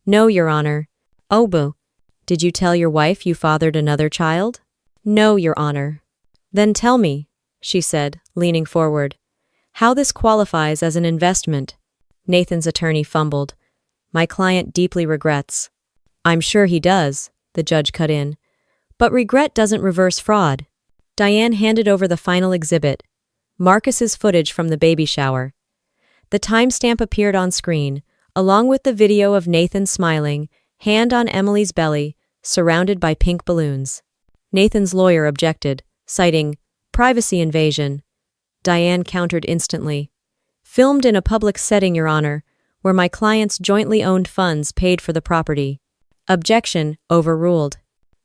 No, Your Honor. Oh, boo. Did you tell your wife you fathered another child? No, Your Honor. Then tell me, she said, leaning forward, how this qualifies as an investment. Nathan's attorney fumbled. My client deeply regrets. I'm sure he does, the judge cut in. But regret doesn't reverse fraud. Diane handed over the final exhibit, Marcus's footage from the baby shower. The timestamp appeared on screen, along with the video of Nathan smiling, hand on Emily's belly, surrounded by pink balloons. Nathan's lawyer objected, citing privacy invasion. Diane countered instantly. Filmed in a public setting, Your Honor, where my client's jointly owned funds paid for the property. Objection overruled.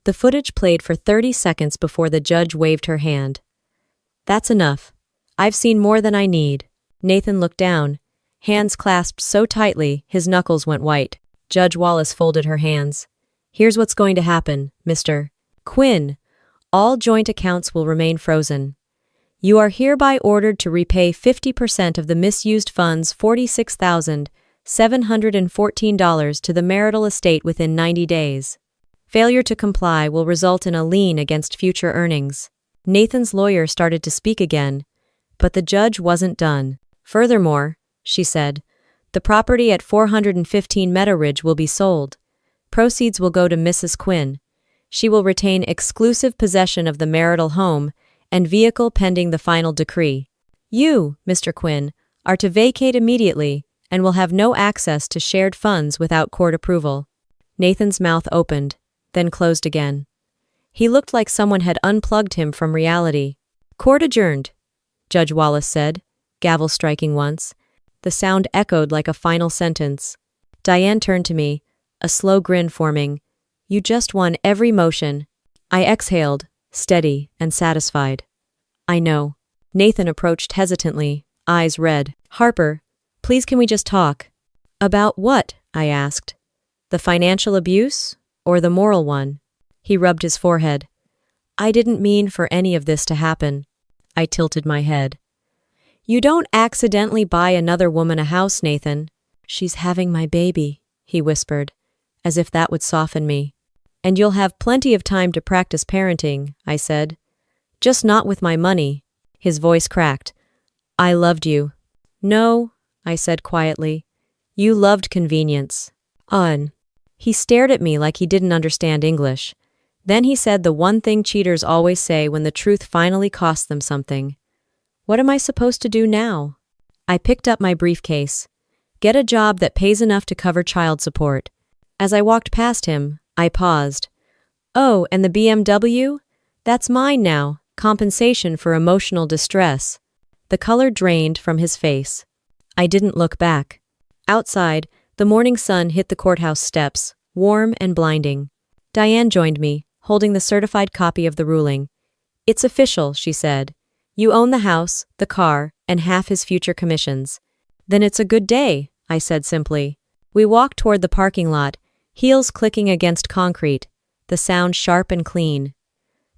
The footage played for 30 seconds before the judge waved her hand. That's enough. I've seen more than I need. Nathan looked down, hands clasped so tightly his knuckles went white. Judge Wallace folded her hands. Here's what's going to happen, Mr. Quinn. All joint accounts will remain frozen. You are hereby ordered to repay 50% of the misused funds, $46,714, to the marital estate within 90 days. Failure to comply will result in a lien against future earnings. Nathan's lawyer started to speak again, but the judge wasn't done. Furthermore, she said, the property at 415 Meadowridge will be sold. Proceeds will go to Mrs. Quinn. She will retain exclusive possession of the marital home and vehicle pending the final decree. You, Mr. Quinn, are to vacate immediately and will have no access to shared funds without court approval. Nathan's mouth opened, then closed again. He looked like someone had unplugged him from reality. Court adjourned, Judge Wallace said, gavel striking once. The sound echoed like a final sentence. Diane turned to me, a slow grin forming. You just won every motion. I exhaled, steady and satisfied. I know. Nathan approached hesitantly, eyes red. Harper, please can we just talk? About what? I asked. The financial abuse or the moral one? He rubbed his forehead. I didn't mean for any of this to happen. I tilted my head. You don't accidentally buy another woman a house, Nathan. She's having my baby, he whispered, as if that would soften me. And you'll have plenty of time to practice parenting, I said. Just not with my money. His voice cracked. I loved you. No, I said quietly. You loved convenience. He stared at me like he didn't understand English. Then he said the one thing cheaters always say when the truth finally costs them something. What am I supposed to do now? I picked up my briefcase. Get a job that pays enough to cover child support. As I walked past him, I paused. Oh, and the BMW? That's mine now, compensation for emotional distress. The color drained from his face. I didn't look back. Outside, the morning sun hit the courthouse steps, warm and blinding. Diane joined me, holding the certified copy of the ruling. It's official, she said. You own the house, the car, and half his future commissions. Then it's a good day, I said simply. We walked toward the parking lot, heels clicking against concrete, the sound sharp and clean.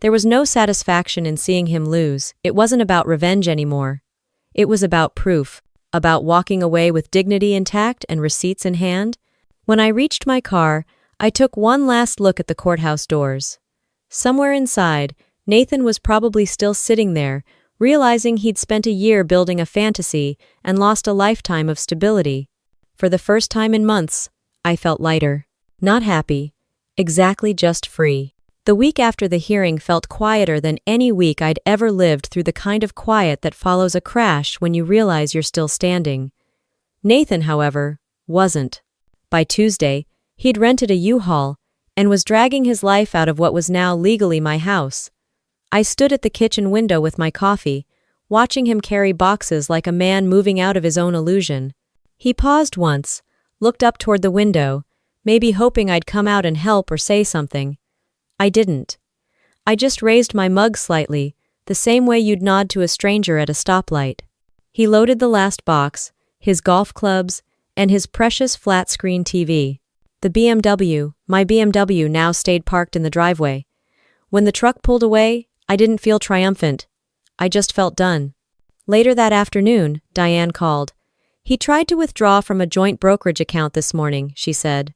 There was no satisfaction in seeing him lose. It wasn't about revenge anymore. It was about proof, about walking away with dignity intact and receipts in hand. When I reached my car, I took one last look at the courthouse doors. Somewhere inside, Nathan was probably still sitting there, realizing he'd spent a year building a fantasy and lost a lifetime of stability. For the first time in months, I felt lighter. Not happy. Exactly just free. The week after the hearing felt quieter than any week I'd ever lived, through the kind of quiet that follows a crash when you realize you're still standing. Nathan, however, wasn't. By Tuesday, he'd rented a U-Haul and was dragging his life out of what was now legally my house. I stood at the kitchen window with my coffee, watching him carry boxes like a man moving out of his own illusion. He paused once, looked up toward the window, maybe hoping I'd come out and help or say something. I didn't. I just raised my mug slightly, the same way you'd nod to a stranger at a stoplight. He loaded the last box, his golf clubs, and his precious flat-screen TV. My BMW now stayed parked in the driveway. When the truck pulled away, I didn't feel triumphant. I just felt done. Later that afternoon, Diane called. He tried to withdraw from a joint brokerage account this morning, she said.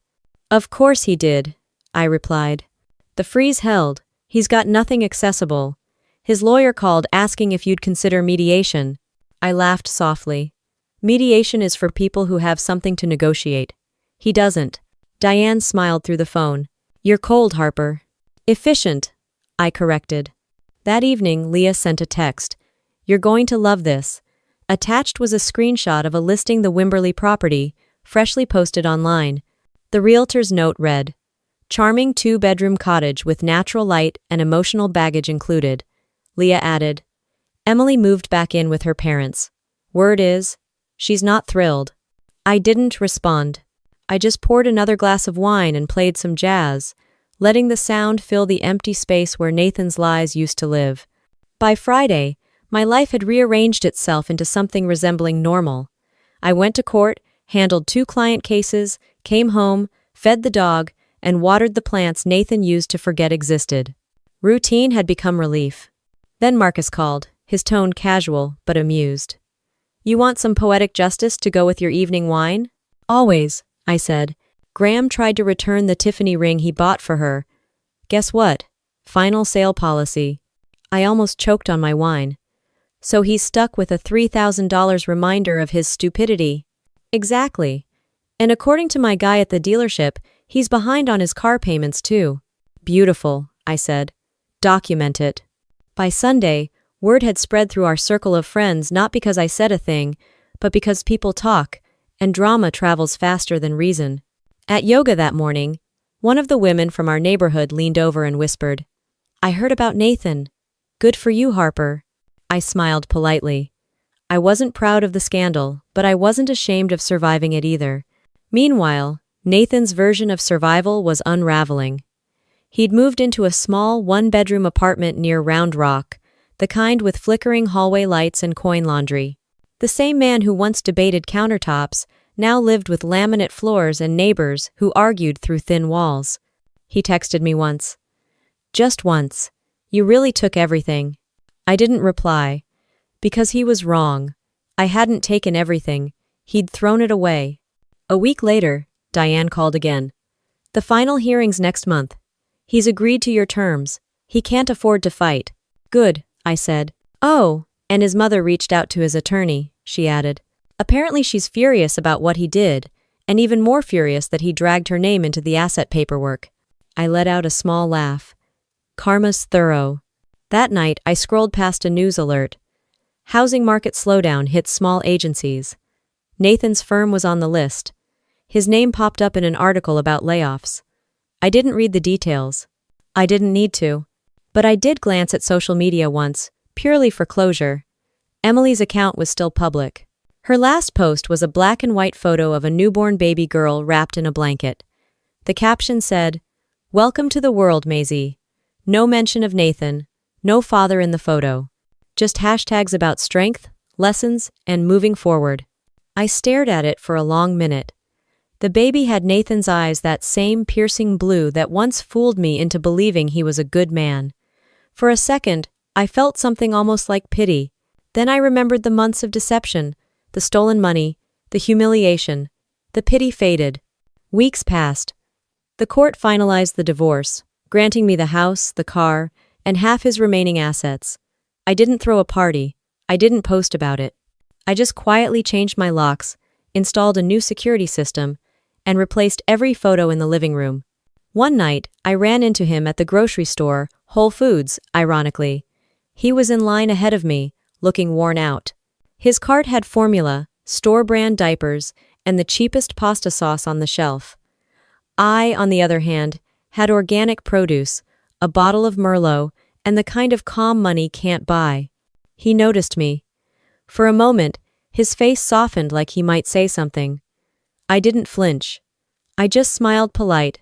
Of course he did, I replied. The freeze held. He's got nothing accessible. His lawyer called asking if you'd consider mediation. I laughed softly. Mediation is for people who have something to negotiate. He doesn't. Diane smiled through the phone. You're cold, Harper. Efficient, I corrected. That evening, Leah sent a text. You're going to love this. Attached was a screenshot of a listing the Wimberley property, freshly posted online. The realtor's note read, charming 2-bedroom cottage with natural light and emotional baggage included. Leah added, Emily moved back in with her parents. Word is, she's not thrilled. I didn't respond. I just poured another glass of wine and played some jazz, letting the sound fill the empty space where Nathan's lies used to live. By Friday, my life had rearranged itself into something resembling normal. I went to court, handled 2 client cases, came home, fed the dog, and watered the plants Nathan used to forget existed. Routine had become relief. Then Marcus called, his tone casual but amused. You want some poetic justice to go with your evening wine? Always, I said. Graham tried to return the Tiffany ring he bought for her. Guess what? Final sale policy. I almost choked on my wine. So he's stuck with a $3,000 reminder of his stupidity. Exactly. And according to my guy at the dealership, he's behind on his car payments too. Beautiful, I said. Document it. By Sunday, word had spread through our circle of friends, not because I said a thing, but because people talk, and drama travels faster than reason. At yoga that morning, one of the women from our neighborhood leaned over and whispered, I heard about Nathan. Good for you, Harper. I smiled politely. I wasn't proud of the scandal, but I wasn't ashamed of surviving it either. Meanwhile, Nathan's version of survival was unraveling. He'd moved into a small 1-bedroom apartment near Round Rock, the kind with flickering hallway lights and coin laundry. The same man who once debated countertops now lived with laminate floors and neighbors who argued through thin walls. He texted me once. Just once. You really took everything. I didn't reply. Because he was wrong. I hadn't taken everything. He'd thrown it away. A week later, Diane called again. The final hearing's next month. He's agreed to your terms. He can't afford to fight. Good, I said. Oh, and his mother reached out to his attorney, she added. Apparently she's furious about what he did, and even more furious that he dragged her name into the asset paperwork. I let out a small laugh. Karma's thorough. That night, I scrolled past a news alert. Housing market slowdown hits small agencies. Nathan's firm was on the list. His name popped up in an article about layoffs. I didn't read the details. I didn't need to. But I did glance at social media once, purely for closure. Emily's account was still public. Her last post was a black and white photo of a newborn baby girl wrapped in a blanket. The caption said, Welcome to the world, Maisie. No mention of Nathan, no father in the photo. Just hashtags about strength, lessons, and moving forward. I stared at it for a long minute. The baby had Nathan's eyes, that same piercing blue that once fooled me into believing he was a good man. For a second, I felt something almost like pity. Then I remembered the months of deception, the stolen money, the humiliation. The pity faded. Weeks passed. The court finalized the divorce, granting me the house, the car, and half his remaining assets. I didn't throw a party. I didn't post about it. I just quietly changed my locks, installed a new security system, and replaced every photo in the living room. One night, I ran into him at the grocery store, Whole Foods, ironically. He was in line ahead of me, looking worn out. His cart had formula, store-brand diapers, and the cheapest pasta sauce on the shelf. I, on the other hand, had organic produce, a bottle of Merlot, and the kind of calm money can't buy. He noticed me. For a moment, his face softened like he might say something. I didn't flinch. I just smiled polite,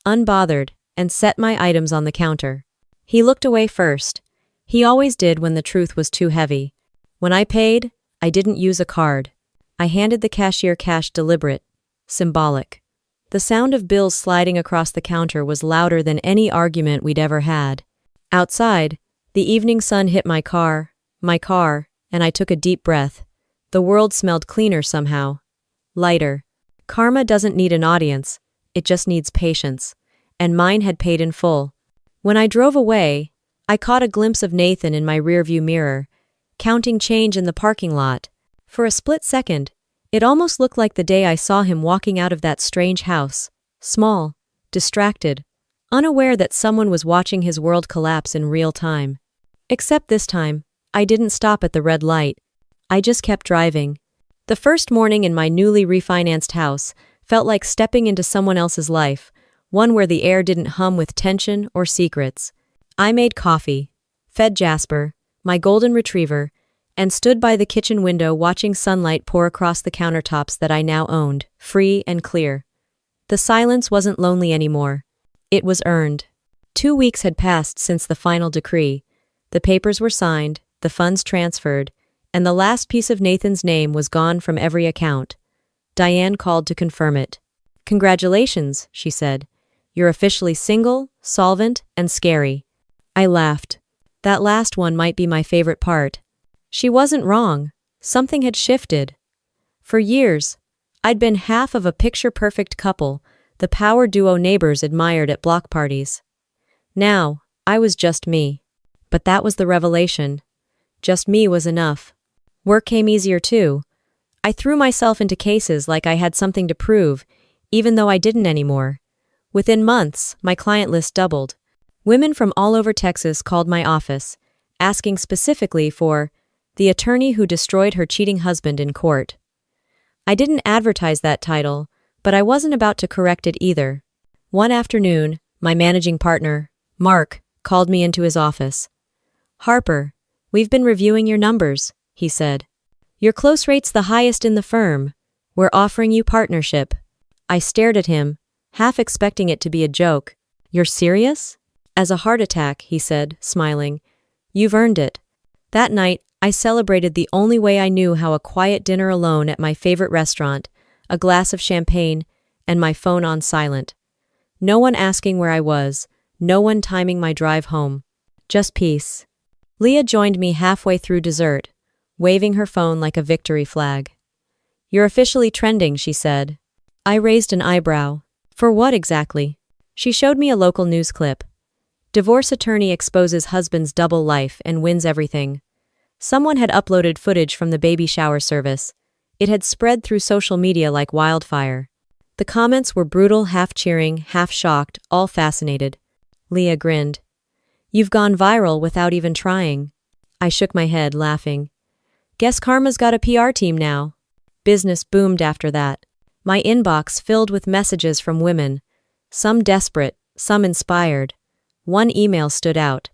unbothered, and set my items on the counter. He looked away first. He always did when the truth was too heavy. When I paid, I didn't use a card. I handed the cashier cash deliberate, symbolic. The sound of bills sliding across the counter was louder than any argument we'd ever had. Outside, the evening sun hit my car, and I took a deep breath. The world smelled cleaner somehow. Lighter. Karma doesn't need an audience, it just needs patience. And mine had paid in full. When I drove away, I caught a glimpse of Nathan in my rearview mirror, counting change in the parking lot. For a split second, it almost looked like the day I saw him walking out of that strange house, small, distracted, unaware that someone was watching his world collapse in real time. Except this time, I didn't stop at the red light. I just kept driving. The first morning in my newly refinanced house felt like stepping into someone else's life, one where the air didn't hum with tension or secrets. I made coffee, fed Jasper, my golden retriever, and stood by the kitchen window watching sunlight pour across the countertops that I now owned, free and clear. The silence wasn't lonely anymore. It was earned. 2 weeks had passed since the final decree. The papers were signed, the funds transferred, and the last piece of Nathan's name was gone from every account. Diane called to confirm it. "Congratulations," she said. "You're officially single, solvent, and scary." I laughed. That last one might be my favorite part. She wasn't wrong. Something had shifted. For years, I'd been half of a picture-perfect couple, the power duo neighbors admired at block parties. Now, I was just me. But that was the revelation. Just me was enough. Work came easier too. I threw myself into cases like I had something to prove, even though I didn't anymore. Within months, my client list doubled. Women from all over Texas called my office, asking specifically for the attorney who destroyed her cheating husband in court. I didn't advertise that title, but I wasn't about to correct it either. One afternoon, my managing partner, Mark, called me into his office. "Harper, we've been reviewing your numbers," he said. "Your close rate's the highest in the firm. We're offering you partnership." I stared at him, half expecting it to be a joke. "You're serious?" "As a heart attack," he said, smiling. "You've earned it." That night, I celebrated the only way I knew how: a quiet dinner alone at my favorite restaurant, a glass of champagne, and my phone on silent. No one asking where I was, no one timing my drive home. Just peace. Leah joined me halfway through dessert, waving her phone like a victory flag. "You're officially trending," she said. I raised an eyebrow. "For what exactly?" She showed me a local news clip. Divorce attorney exposes husband's double life and wins everything. Someone had uploaded footage from the baby shower service. It had spread through social media like wildfire. The comments were brutal, half cheering, half shocked, all fascinated. Leah grinned. "You've gone viral without even trying." I shook my head, laughing. "Guess Karma's got a PR team now." Business boomed after that. My inbox filled with messages from women. Some desperate, some inspired. One email stood out.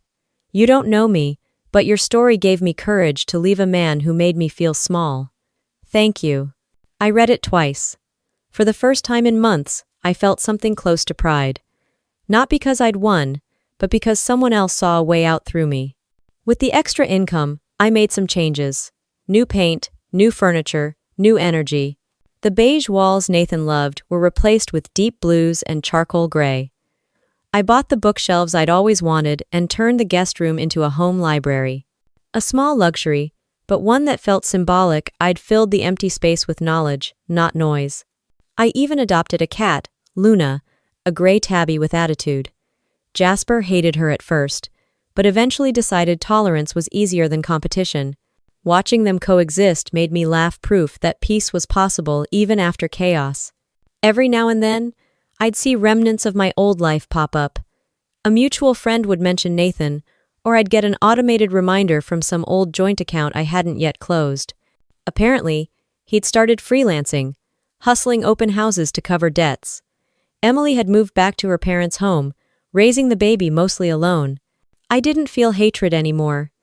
"You don't know me, but your story gave me courage to leave a man who made me feel small. Thank you." I read it twice. For the first time in months, I felt something close to pride. Not because I'd won, but because someone else saw a way out through me. With the extra income, I made some changes. New paint, new furniture, new energy. The beige walls Nathan loved were replaced with deep blues and charcoal gray. I bought the bookshelves I'd always wanted and turned the guest room into a home library. A small luxury, but one that felt symbolic. I'd filled the empty space with knowledge, not noise. I even adopted a cat, Luna, a gray tabby with attitude. Jasper hated her at first, but eventually decided tolerance was easier than competition. Watching them coexist made me laugh, proof that peace was possible even after chaos. Every now and then, I'd see remnants of my old life pop up. A mutual friend would mention Nathan, or I'd get an automated reminder from some old joint account I hadn't yet closed. Apparently, he'd started freelancing, hustling open houses to cover debts. Emily had moved back to her parents' home, raising the baby mostly alone. I didn't feel hatred anymore.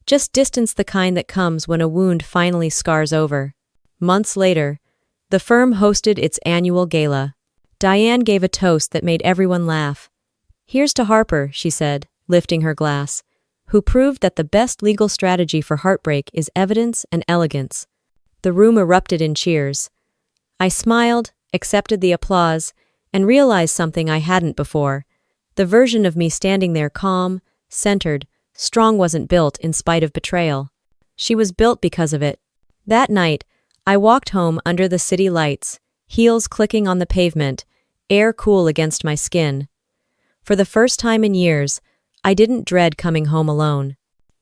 Just distance, the kind that comes when a wound finally scars over. Months later, the firm hosted its annual gala. Diane gave a toast that made everyone laugh. "Here's to Harper," she said, lifting her glass, "who proved that the best legal strategy for heartbreak is evidence and elegance." The room erupted in cheers. I smiled, accepted the applause, and realized something I hadn't before. The version of me standing there calm, centered, strong wasn't built in spite of betrayal. She was built because of it. That night, I walked home under the city lights, heels clicking on the pavement, air cool against my skin. For the first time in years, I didn't dread coming home alone.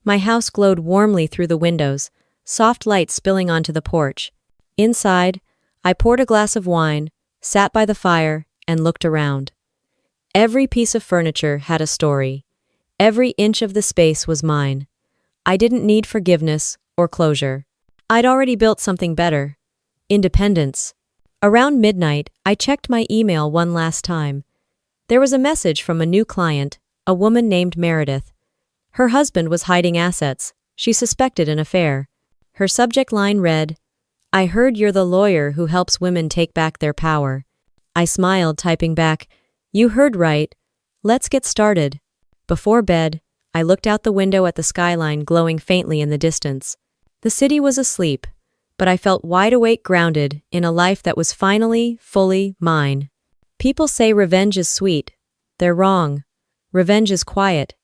My house glowed warmly through the windows, soft light spilling onto the porch. Inside, I poured a glass of wine, sat by the fire, and looked around. Every piece of furniture had a story. Every inch of the space was mine. I didn't need forgiveness or closure. I'd already built something better. Independence. Around midnight, I checked my email one last time. There was a message from a new client, a woman named Meredith. Her husband was hiding assets. She suspected an affair. Her subject line read, "I heard you're the lawyer who helps women take back their power." I smiled, typing back, "You heard right. Let's get started." Before bed, I looked out the window at the skyline glowing faintly in the distance. The city was asleep, but I felt wide awake, grounded in a life that was finally, fully mine. People say revenge is sweet. They're wrong. Revenge is quiet.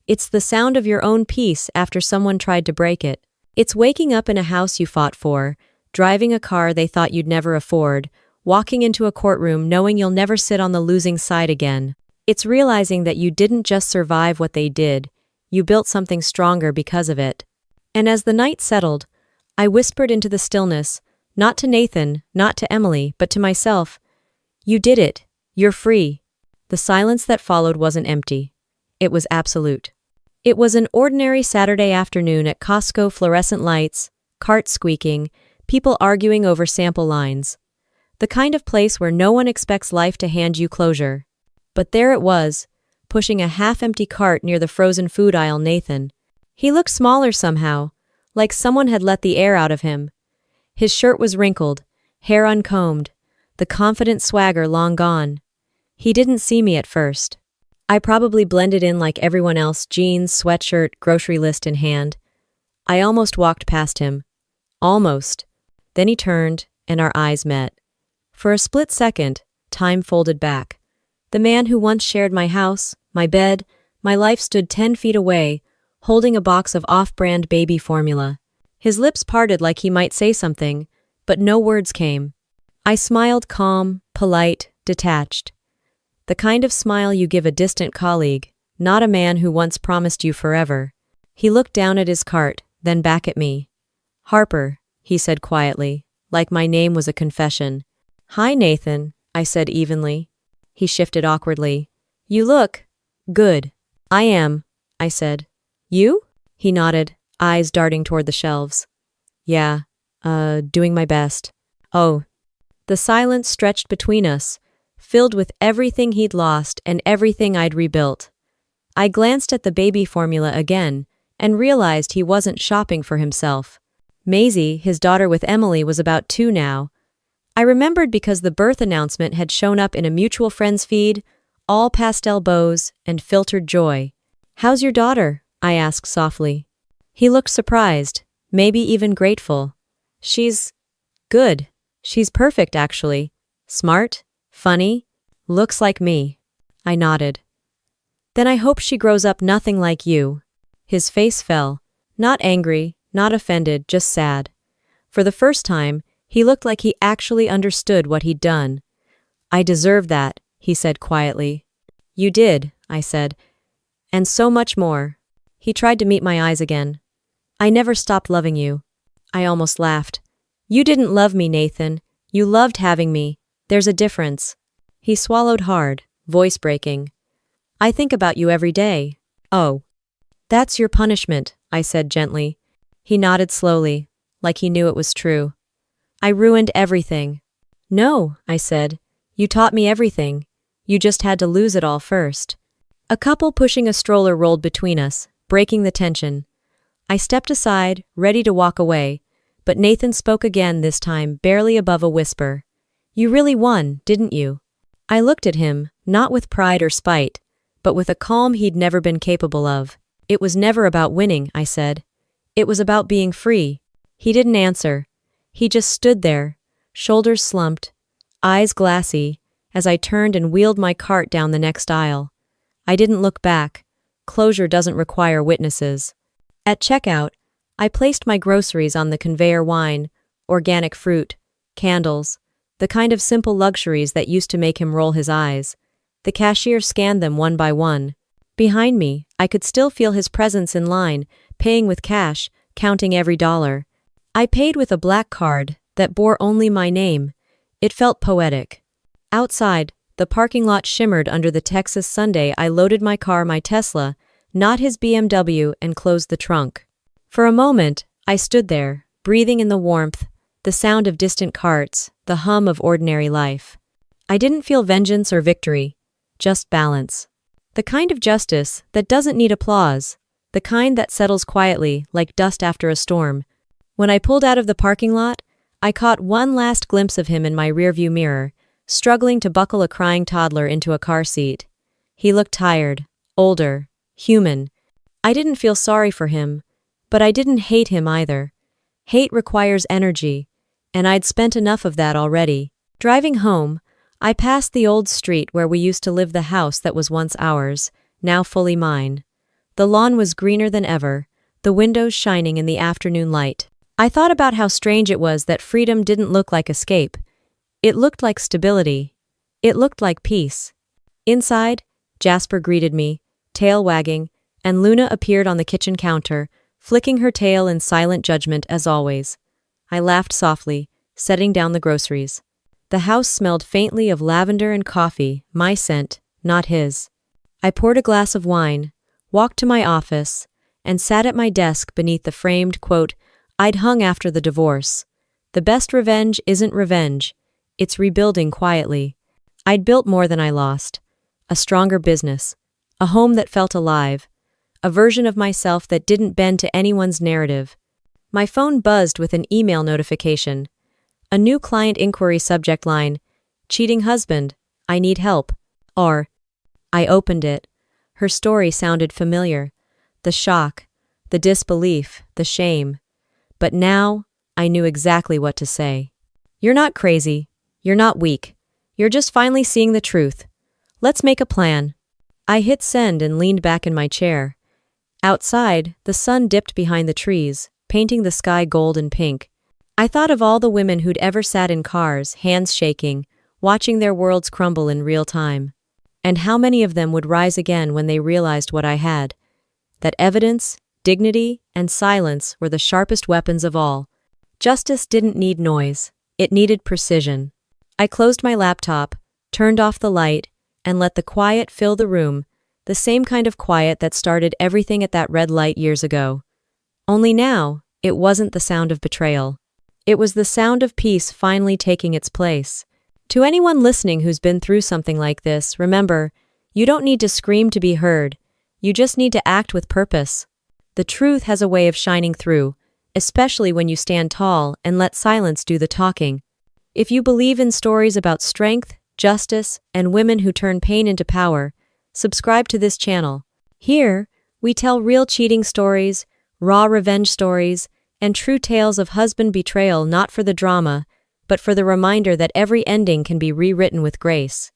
It's the sound of your own peace after someone tried to break it. It's waking up in a house you fought for, driving a car they thought you'd never afford, walking into a courtroom knowing you'll never sit on the losing side again. It's realizing that you didn't just survive what they did, you built something stronger because of it. And as the night settled, I whispered into the stillness, not to Nathan, not to Emily, but to myself, "You did it. You're free." The silence that followed wasn't empty. It was absolute. It was an ordinary Saturday afternoon at Costco, fluorescent lights, carts squeaking, people arguing over sample lines. The kind of place where no one expects life to hand you closure. But there it was, pushing a half-empty cart near the frozen food aisle, Nathan. He looked smaller somehow, like someone had let the air out of him. His shirt was wrinkled, hair uncombed, the confident swagger long gone. He didn't see me at first. I probably blended in like everyone else, jeans, sweatshirt, grocery list in hand. I almost walked past him. Almost. Then he turned, and our eyes met. For a split second, time folded back. The man who once shared my house, my bed, my life stood 10 feet away, holding a box of off-brand baby formula. His lips parted like he might say something, but no words came. I smiled, calm, polite, detached. The kind of smile you give a distant colleague, not a man who once promised you forever. He looked down at his cart, then back at me. "Harper," he said quietly, like my name was a confession. "Hi, Nathan," I said evenly. He shifted awkwardly. "You look good." "I am," I said. "You?" He nodded, eyes darting toward the shelves. "Yeah, doing my best." "Oh." The silence stretched between us, filled with everything he'd lost and everything I'd rebuilt. I glanced at the baby formula again and realized he wasn't shopping for himself. Maisie, his daughter with Emily, was about 2 now. I remembered because the birth announcement had shown up in a mutual friend's feed, all pastel bows and filtered joy. "How's your daughter?" I asked softly. He looked surprised, maybe even grateful. "She's good. She's perfect, actually. Smart, funny, looks like me." I nodded. Then I hope she grows up nothing like you. His face fell. Not angry, not offended, just sad. For the first time, he looked like he actually understood what he'd done. I deserve that, he said quietly. You did, I said. And so much more. He tried to meet my eyes again. I never stopped loving you. I almost laughed. You didn't love me, Nathan. You loved having me. There's a difference. He swallowed hard, voice breaking. I think about you every day. Oh. That's your punishment, I said gently. He nodded slowly, like he knew it was true. I ruined everything. No, I said. You taught me everything. You just had to lose it all first. A couple pushing a stroller rolled between us, breaking the tension. I stepped aside, ready to walk away, but Nathan spoke again, this time barely above a whisper. You really won, didn't you? I looked at him, not with pride or spite, but with a calm he'd never been capable of. It was never about winning, I said. It was about being free. He didn't answer. He just stood there, shoulders slumped, eyes glassy, as I turned and wheeled my cart down the next aisle. I didn't look back. Closure doesn't require witnesses. At checkout, I placed my groceries on the conveyor: wine, organic fruit, candles, the kind of simple luxuries that used to make him roll his eyes. The cashier scanned them one by one. Behind me, I could still feel his presence in line, paying with cash, counting every dollar. I paid with a black card that bore only my name. It felt poetic. Outside, the parking lot shimmered under the Texas Sunday. I loaded my car, my Tesla, not his BMW, and closed the trunk. For a moment, I stood there, breathing in the warmth, the sound of distant carts, the hum of ordinary life. I didn't feel vengeance or victory, just balance. The kind of justice that doesn't need applause, the kind that settles quietly like dust after a storm. When I pulled out of the parking lot, I caught one last glimpse of him in my rearview mirror, struggling to buckle a crying toddler into a car seat. He looked tired, older, human. I didn't feel sorry for him, but I didn't hate him either. Hate requires energy, and I'd spent enough of that already. Driving home, I passed the old street where we used to live, the house that was once ours, now fully mine. The lawn was greener than ever, the windows shining in the afternoon light. I thought about how strange it was that freedom didn't look like escape. It looked like stability. It looked like peace. Inside, Jasper greeted me, tail wagging, and Luna appeared on the kitchen counter, flicking her tail in silent judgment as always. I laughed softly, setting down the groceries. The house smelled faintly of lavender and coffee, my scent, not his. I poured a glass of wine, walked to my office, and sat at my desk beneath the framed quote I'd hung after the divorce. The best revenge isn't revenge, it's rebuilding quietly. I'd built more than I lost. A stronger business, a home that felt alive, a version of myself that didn't bend to anyone's narrative. My phone buzzed with an email notification. A new client inquiry, subject line, cheating husband, I need help. Or, I opened it. Her story sounded familiar. The shock, the disbelief, the shame. But now, I knew exactly what to say. You're not crazy. You're not weak. You're just finally seeing the truth. Let's make a plan. I hit send and leaned back in my chair. Outside, the sun dipped behind the trees, painting the sky gold and pink. I thought of all the women who'd ever sat in cars, hands shaking, watching their worlds crumble in real time. And how many of them would rise again when they realized what I had. That evidence, dignity, and silence were the sharpest weapons of all. Justice didn't need noise. It needed precision. I closed my laptop, turned off the light, and let the quiet fill the room, the same kind of quiet that started everything at that red light years ago. Only now, it wasn't the sound of betrayal. It was the sound of peace finally taking its place. To anyone listening who's been through something like this, remember, you don't need to scream to be heard. You just need to act with purpose. The truth has a way of shining through, especially when you stand tall and let silence do the talking. If you believe in stories about strength, justice, and women who turn pain into power, subscribe to this channel. Here, we tell real cheating stories, raw revenge stories, and true tales of husband betrayal, not for the drama, but for the reminder that every ending can be rewritten with grace.